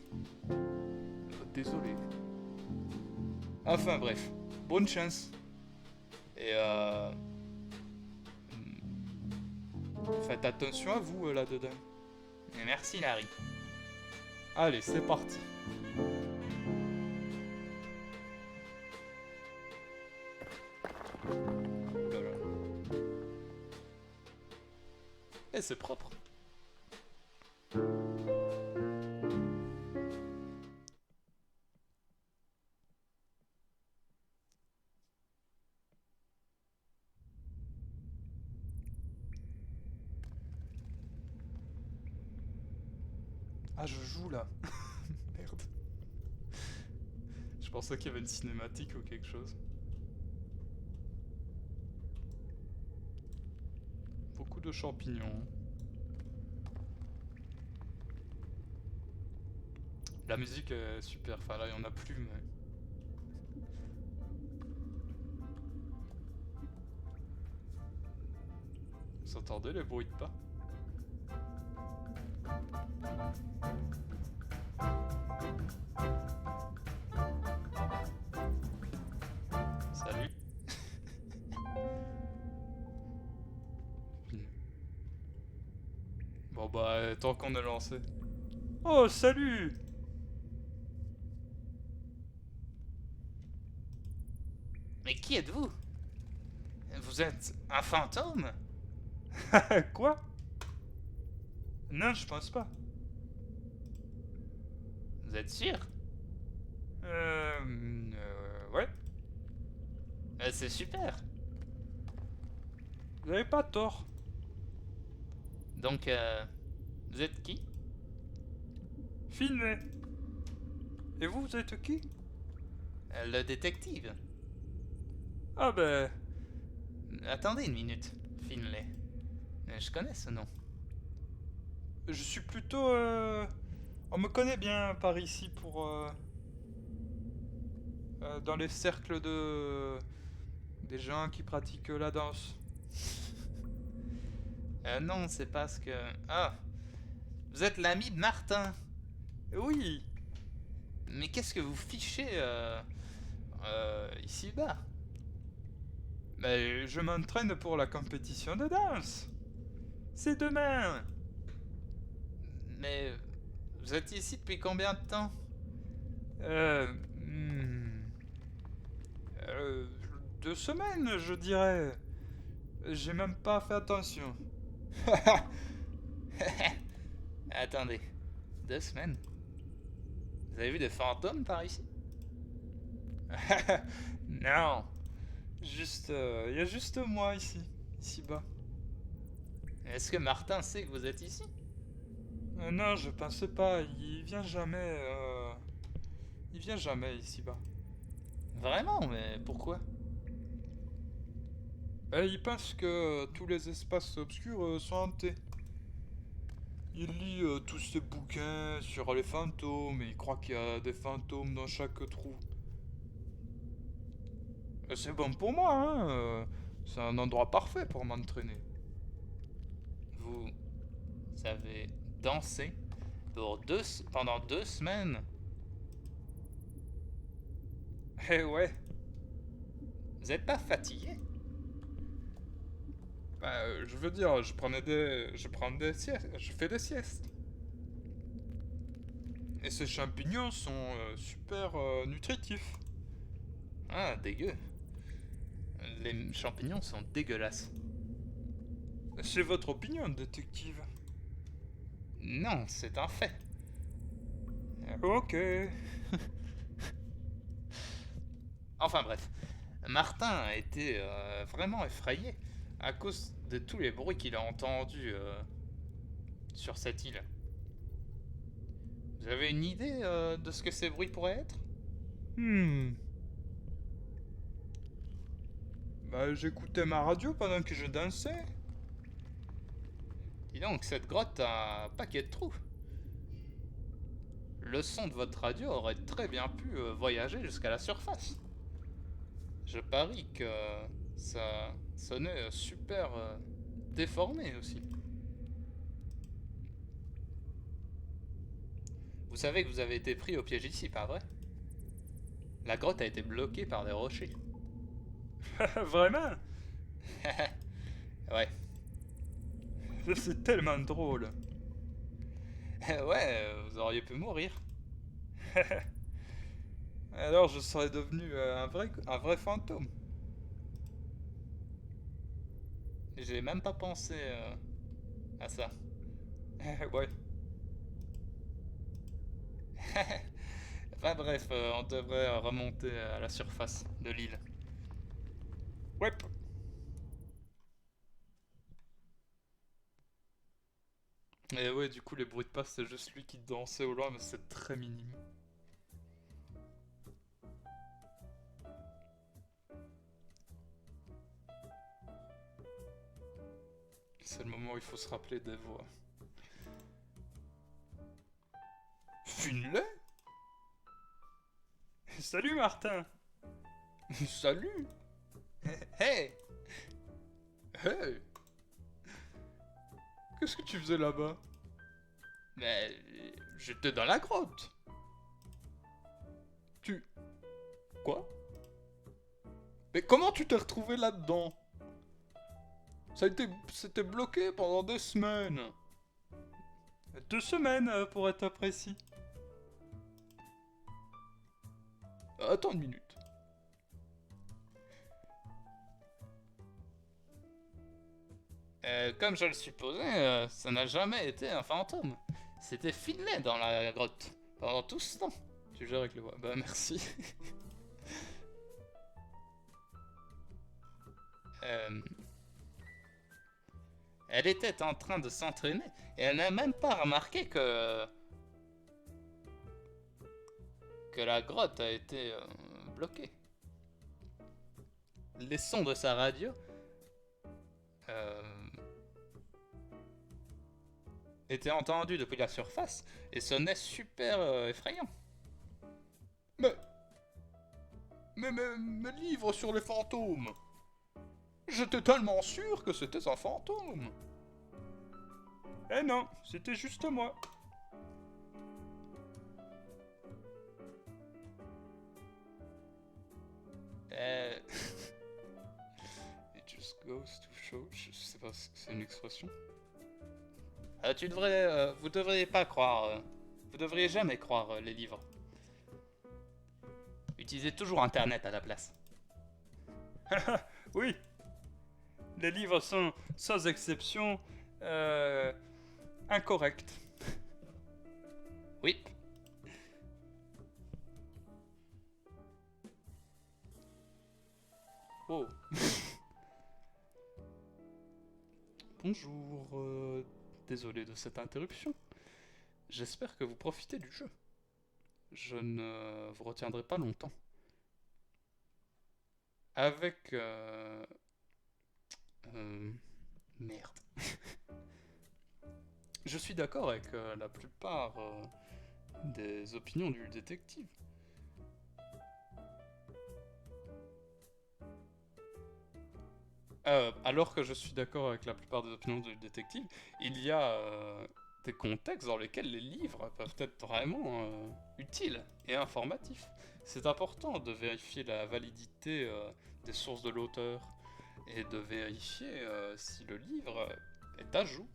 S1: Désolé. Enfin bref, bonne chance. Et faites attention à vous là-dedans.
S3: Mais merci Larry.
S1: Allez, c'est parti. Oh là là. Et c'est propre. Ah, je joue là. Merde. Je pensais qu'il y avait une cinématique ou quelque chose. Beaucoup de champignons. La musique est super, enfin là il y en a plus mais... Vous entendez les bruits de pas? Salut. Bon bah tant qu'on est lancé. Oh salut.
S2: Mais qui êtes-vous? Vous êtes un fantôme?
S1: Quoi? Non je pense pas.
S2: Vous êtes sûr?
S1: Ouais.
S2: C'est super.
S1: Vous avez pas tort.
S2: Donc, vous êtes qui?
S1: Finlay. Et vous êtes qui?
S2: Le détective.
S1: Ah ben...
S2: Attendez une minute, Finlay. Je connais ce nom.
S1: Je suis plutôt... On me connaît bien par ici pour... dans les cercles de... des gens qui pratiquent la danse.
S2: Non, c'est parce que... Ah, vous êtes l'ami de Martin.
S1: Oui.
S2: Mais qu'est-ce que vous fichez ici-bas?
S1: Mais je m'entraîne pour la compétition de danse. C'est demain.
S2: Mais vous êtes ici depuis combien de temps?
S1: Hmm, 2 semaines, je dirais. J'ai même pas fait attention.
S2: Attendez, 2 semaines? Vous avez vu des fantômes par ici?
S1: Non. Juste, il y a juste moi ici-bas.
S2: Est-ce que Martin sait que vous êtes ici?
S1: Non, je pensais pas. Il vient jamais. Il vient jamais ici-bas.
S2: Vraiment? Mais pourquoi?
S1: Il pense que tous les espaces obscurs sont hantés. Il lit tous ces bouquins sur les fantômes et il croit qu'il y a des fantômes dans chaque trou. C'est bon pour moi, hein. C'est un endroit parfait pour m'entraîner.
S2: Vous avez dansé pendant 2 semaines?
S1: Eh ouais.
S2: Vous êtes pas fatigué?
S1: Bah, je veux dire, je prends des siestes, je fais des siestes. Et ces champignons sont super nutritifs.
S2: Ah, dégueu. Les champignons sont dégueulasses.
S1: C'est votre opinion, détective.
S2: Non, c'est un fait.
S1: Ok.
S2: Enfin bref, Martin a été vraiment effrayé à cause de tous les bruits qu'il a entendus sur cette île. Vous avez une idée de ce que ces bruits pourraient être?
S1: Bah, j'écoutais ma radio pendant que je dansais.
S2: Dis donc, cette grotte a un paquet de trous. Le son de votre radio aurait très bien pu voyager jusqu'à la surface. Je parie que ça sonnait super déformé aussi. Vous savez que vous avez été pris au piège ici, pas vrai? La grotte a été bloquée par des rochers.
S1: Vraiment?
S2: Ouais.
S1: C'est tellement drôle.
S2: Ouais, vous auriez pu mourir.
S1: Alors je serais devenu un vrai fantôme.
S2: J'ai même pas pensé à ça.
S1: Ouais.
S2: Enfin bref, on devrait remonter à la surface de l'île.
S1: Ouais. Et ouais, du coup, les bruits de pas, c'est juste lui qui dansait au loin, mais c'est très minime. C'est le moment où il faut se rappeler des voix. Finlay?
S2: Salut Martin.
S4: Salut. Hey. Hey. Qu'est-ce que tu faisais là-bas?
S3: Mais j'étais dans la grotte.
S4: Tu... Quoi? Mais comment tu t'es retrouvé là-dedans? C'était bloqué pendant des semaines.
S2: 2 semaines pour être précis.
S4: Attends une minute.
S3: Comme je le supposais, ça n'a jamais été un fantôme. C'était Finlay dans la grotte pendant tout ce temps.
S4: Tu gères avec les voix. Bah merci.
S3: Elle était en train de s'entraîner et elle n'a même pas remarqué que la grotte a été bloquée. Les sons de sa radio étaient entendus depuis la surface et sonnaient super effrayants.
S4: Mais mes livres sur les fantômes. J'étais tellement sûr que c'était un fantôme.
S2: Eh non, c'était juste moi.
S4: It just goes to show. Je sais pas si c'est une expression.
S3: Vous devriez pas croire. Vous devriez jamais croire les livres. Utilisez toujours Internet à la place.
S2: Oui. Les livres sont, sans exception, incorrects.
S3: Oui.
S4: Oh. Bonjour. Désolé de cette interruption. J'espère que vous profitez du jeu. Je ne vous retiendrai pas longtemps. Avec... Merde. Je suis d'accord avec la plupart des opinions du détective. Alors que je suis d'accord avec la plupart des opinions du détective, il y a des contextes dans lesquels les livres peuvent être vraiment utiles et informatifs. C'est important de vérifier la validité des sources de l'auteur et de vérifier si le livre est à jour.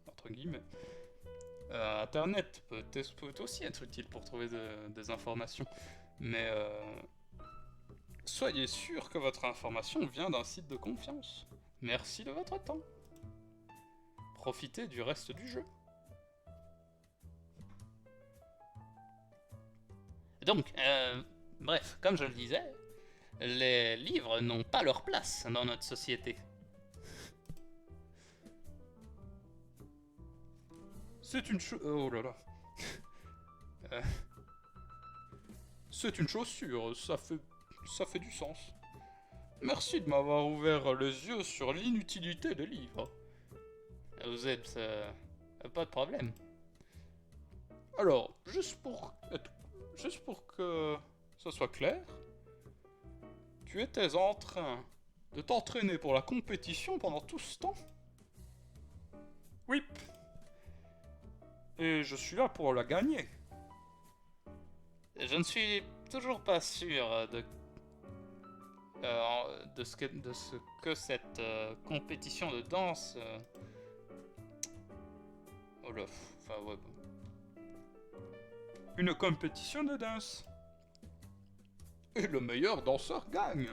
S4: Entre guillemets. Internet peut aussi être utile pour trouver des informations, mais soyez sûr que votre information vient d'un site de confiance. Merci de votre temps. Profitez du reste du jeu.
S3: Donc, bref, comme je le disais, les livres n'ont pas leur place dans notre société.
S4: C'est une oh là là. C'est une chaussure, ça fait du sens. Merci de m'avoir ouvert les yeux sur l'inutilité des livres.
S3: Vous êtes... pas de problème.
S4: Alors, juste pour que ça soit clair, tu étais en train de t'entraîner pour la compétition pendant tout ce temps?
S2: Oui. Et je suis là pour la gagner.
S3: Je ne suis toujours pas sûr de ce que cette compétition de danse... Oh là, enfin ouais.
S2: Une compétition de danse.
S4: Et le meilleur danseur gagne.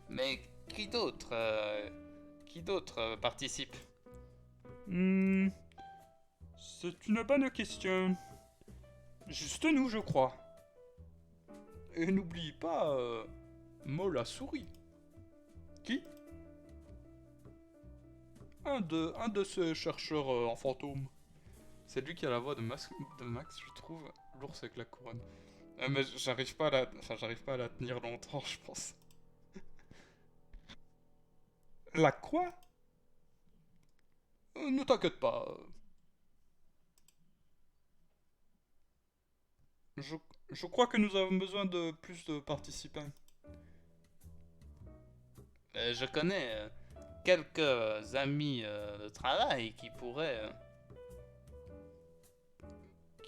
S3: Mais qui d'autre participe?
S2: C'est une bonne question. Juste nous, je crois.
S4: Et n'oublie pas Moll la souris.
S2: Qui?
S4: Un de ces chercheurs en fantôme. C'est lui qui a la voix de Max, je trouve, l'ours avec la couronne. Mais j'arrive pas à la tenir longtemps, je pense.
S2: La quoi?
S4: Ne t'inquiète pas. Je, je crois que nous avons besoin de plus de participants.
S2: Je connais quelques amis de travail qui pourraient...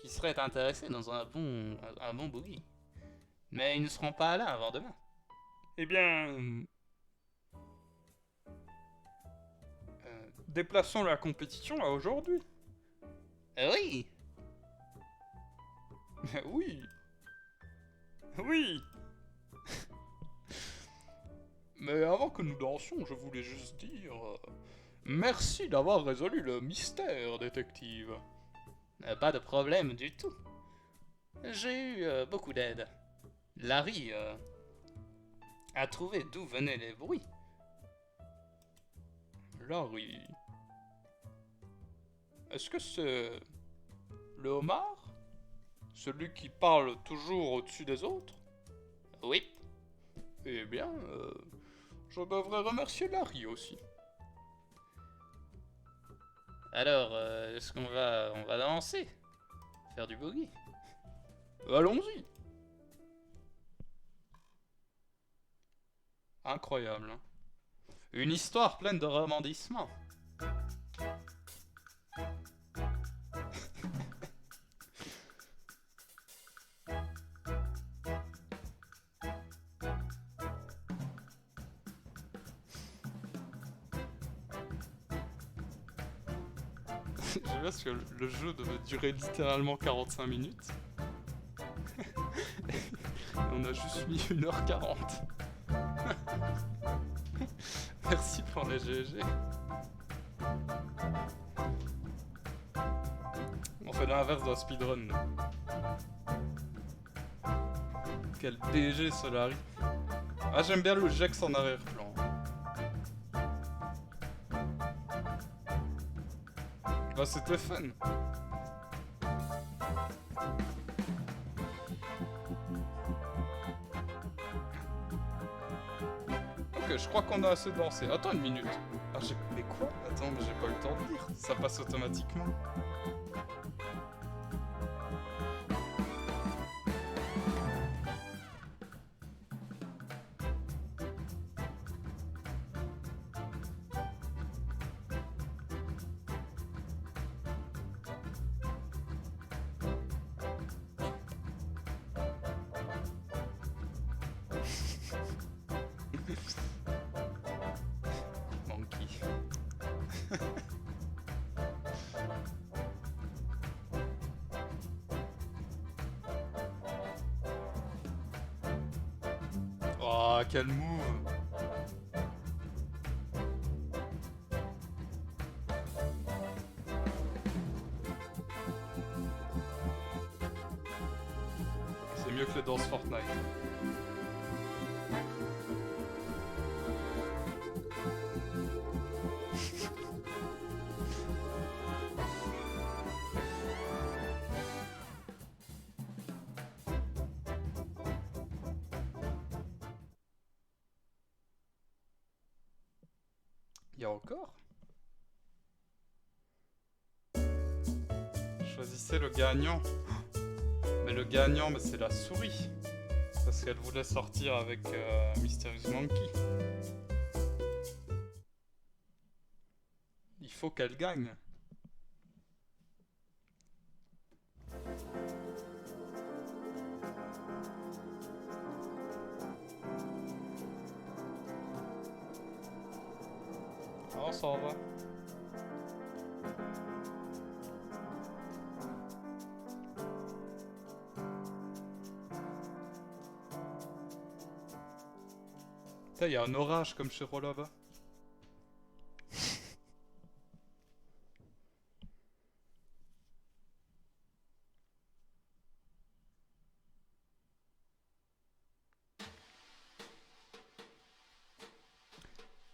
S2: qui seraient intéressés dans un bon boogie. Mais ils ne seront pas là avant demain.
S4: Eh bien... déplaçons la compétition à aujourd'hui.
S2: Oui,
S4: Oui. Oui. Mais avant que nous dansions, je voulais juste dire... merci d'avoir résolu le mystère, détective.
S2: pas de problème du tout. J'ai eu beaucoup d'aide. Larry a trouvé d'où venaient les bruits.
S4: Larry... Est-ce que c'est... le homard? Celui qui parle toujours au-dessus des autres?
S2: Oui,
S4: Eh bien, je devrais remercier Larry aussi.
S2: alors est-ce qu'on on va danser? Faire du boogie?
S4: Allons-y. Incroyable, hein.
S2: Une histoire pleine de rebondissements.
S4: Je sais pas parce que le jeu devait durer littéralement 45 minutes. Et on a juste mis 1h40. Merci pour les GG. On fait l'inverse d'un speedrun. nous. Quel DG Solari. Ah, j'aime bien le Jax en arrière-plan. Bah, c'était fun. Ok, je crois qu'on a assez dansé. Attends une minute. Ah, mais quoi? Attends, mais j'ai pas eu le temps de lire. Ça passe automatiquement. Monkey. Oh, quel move! C'est mieux que les danses Fortnite. Il y a encore? Choisissez le gagnant. Mais le gagnant, mais c'est la souris. Parce qu'elle voulait sortir avec Mysterious Monkey. Il faut qu'elle gagne. On s'en va. Putain, il y a un orage comme chez Rolava.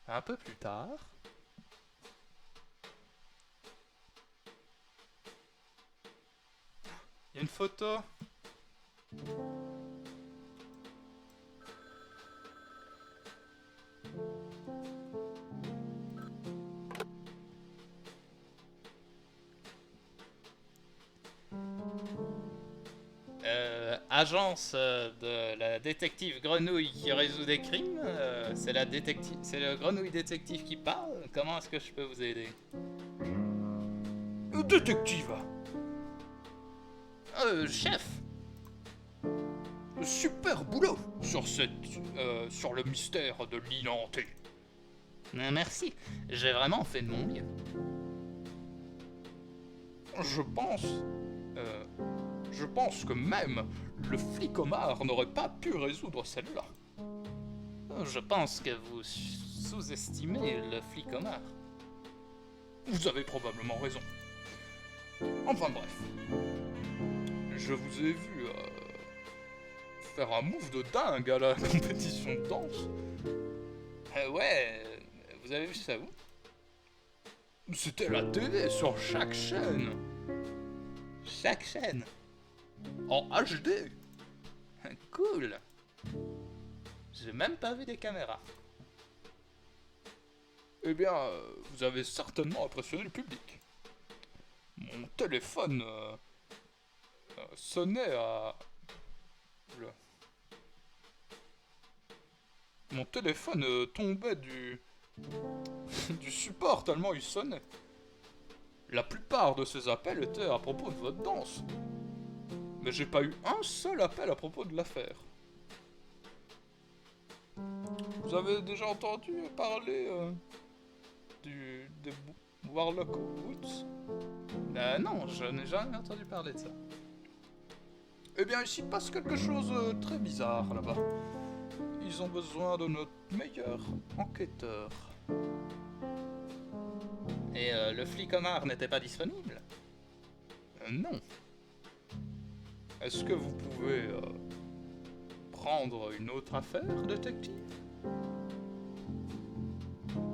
S4: Un peu plus tard. Il y a une photo.
S3: agence de la détective Grenouille qui résout des crimes. C'est le Grenouille détective qui parle. Comment est-ce que je peux vous aider?
S4: Détective,
S3: Chef.
S4: super boulot sur le mystère de l'île hantée.
S3: Merci. J'ai vraiment fait de mon mieux.
S4: Je pense que même le flic Omar n'aurait pas pu résoudre celle-là.
S3: Je pense que vous sous-estimez le flic Omar.
S4: Vous avez probablement raison. Enfin bref. Je vous ai vu faire un move de dingue à la compétition de danse.
S3: Ouais, vous avez vu ça où?
S4: C'était la télé sur chaque chaîne.
S3: Chaque chaîne.
S4: En HD.
S3: Cool. J'ai même pas vu des caméras.
S4: Eh bien, vous avez certainement impressionné le public. Mon téléphone sonnait à... Oula. Mon téléphone tombait du support tellement il sonnait. La plupart de ces appels étaient à propos de votre danse. Mais j'ai pas eu un seul appel à propos de l'affaire. Vous avez déjà entendu parler des Warlock Woods?
S3: Non, je n'ai jamais entendu parler de ça.
S4: Eh bien, ici passe quelque chose de très bizarre là-bas. Ils ont besoin de notre meilleur enquêteur.
S3: Et le flic Omar n'était pas disponible?
S4: Non. Est-ce que vous pouvez prendre une autre affaire, détective?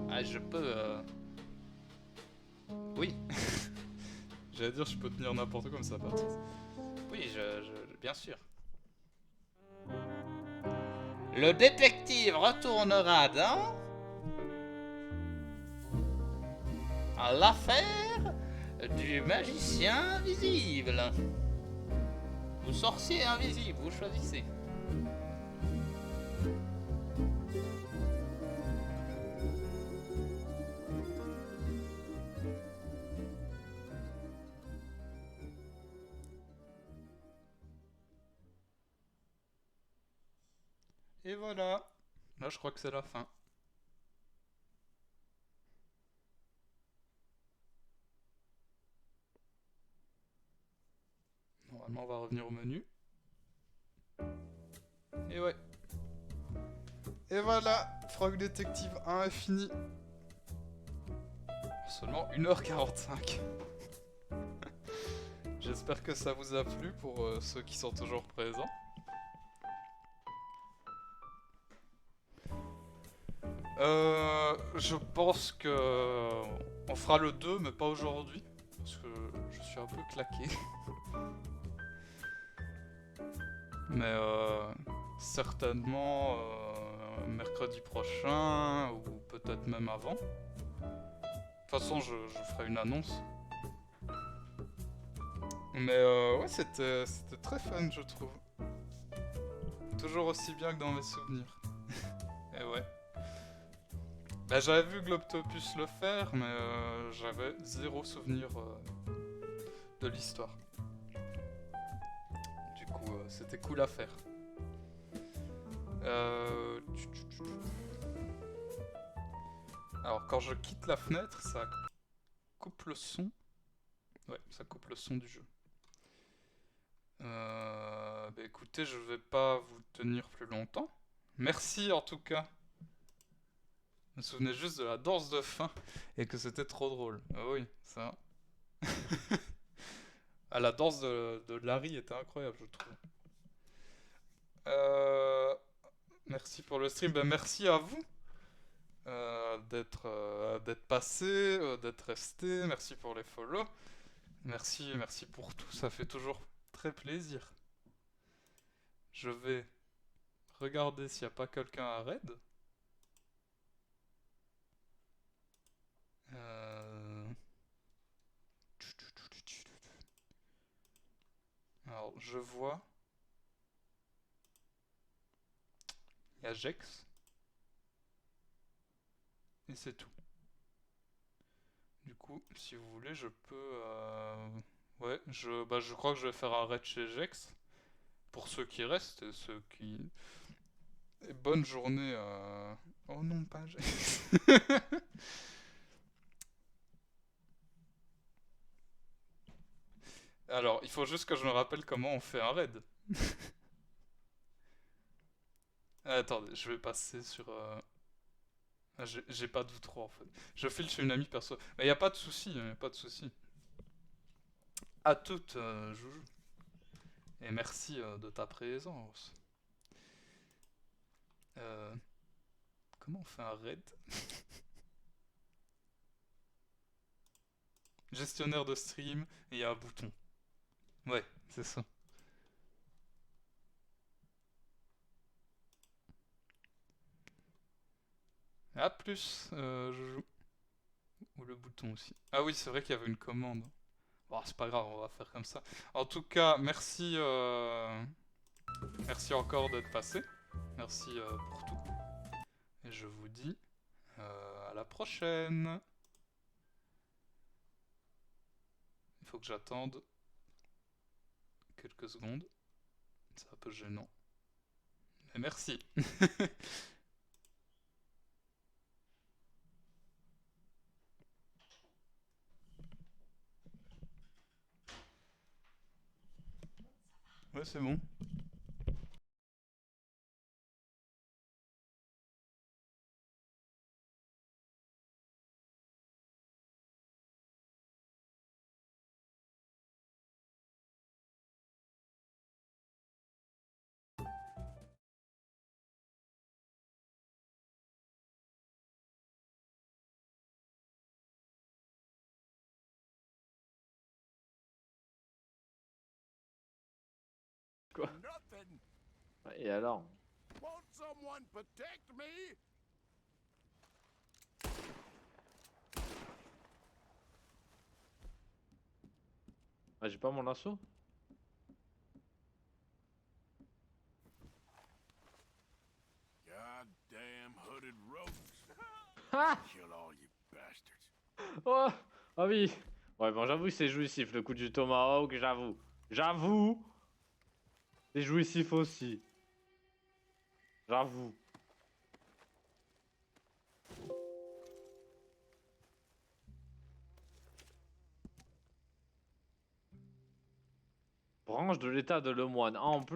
S3: Ah, je peux... Oui.
S1: J'allais dire, je peux tenir n'importe quoi, mais ça part.
S3: Oui, bien sûr. Le détective retournera dans... à l'affaire du magicien invisible. Ou sorcier invisible, vous choisissez.
S1: Et voilà. Là, je crois que c'est la fin. Normalement, on va revenir au menu. Et ouais. Et voilà, Frog Detective 1 est fini. Seulement 1h45. J'espère que ça vous a plu pour ceux qui sont toujours présents. Je pense que on fera le 2, mais pas aujourd'hui, parce que je suis un peu claqué. Mais certainement mercredi prochain, ou peut-être même avant. De toute façon, je ferai une annonce. Mais ouais, c'était très fun, je trouve. Toujours aussi bien que dans mes souvenirs. Et ouais. Bah, j'avais vu Globtopus le faire, mais j'avais zéro souvenir de l'histoire. Du coup, c'était cool à faire. Alors, quand je quitte la fenêtre, ça coupe le son. Ouais, ça coupe le son du jeu. Bah écoutez, je vais pas vous tenir plus longtemps. Merci en tout cas. Je me souvenais juste de la danse de fin et que c'était trop drôle. Ah oui, ça. Ah, la danse de Larry était incroyable, je trouve. Merci pour le stream. Ben, merci à vous d'être passé, d'être resté. Merci pour les follow. Merci pour tout. Ça fait toujours très plaisir. Je vais regarder s'il n'y a pas quelqu'un à raid. Alors, je vois et Ajex. Et c'est tout. Du coup, si vous voulez, je peux... Ouais, je crois que je vais faire un raid chez Jex. Pour ceux qui restent et ceux qui... Et bonne journée à... Oh non, pas Jex. Alors, il faut juste que je me rappelle comment on fait un raid. Attendez, je vais passer sur... j'ai pas d'outro en fait. Je file chez une amie perso. Mais y a pas de souci, y a pas de souci. À toute, Joujou. Et merci de ta présence. Comment on fait un raid? Gestionnaire de stream, et il y a un bouton. Ouais, c'est ça. A plus, Joujou. Ou le bouton aussi. Ah oui, c'est vrai qu'il y avait une commande. Bon, c'est pas grave, on va faire comme ça. En tout cas, merci, merci encore d'être passé. Merci pour tout. Et je vous dis à la prochaine. Il faut que j'attende quelques secondes. C'est un peu gênant. Mais merci. Ouais, c'est bon.
S5: Quoi?
S6: Nothing.
S5: Et alors?
S6: Won't someone protect me?
S5: Ah, j'ai pas mon lasso?
S6: Goddamn hooded rogues.
S5: Ah!
S6: Kill all you bastards.
S5: Oh! Ah oui! Ouais, bon, j'avoue que c'est jouissif le coup du tomahawk, j'avoue. J'avoue! C'est jouissif aussi. J'avoue. Branche de l'état de Lemoine. Ah, en plus.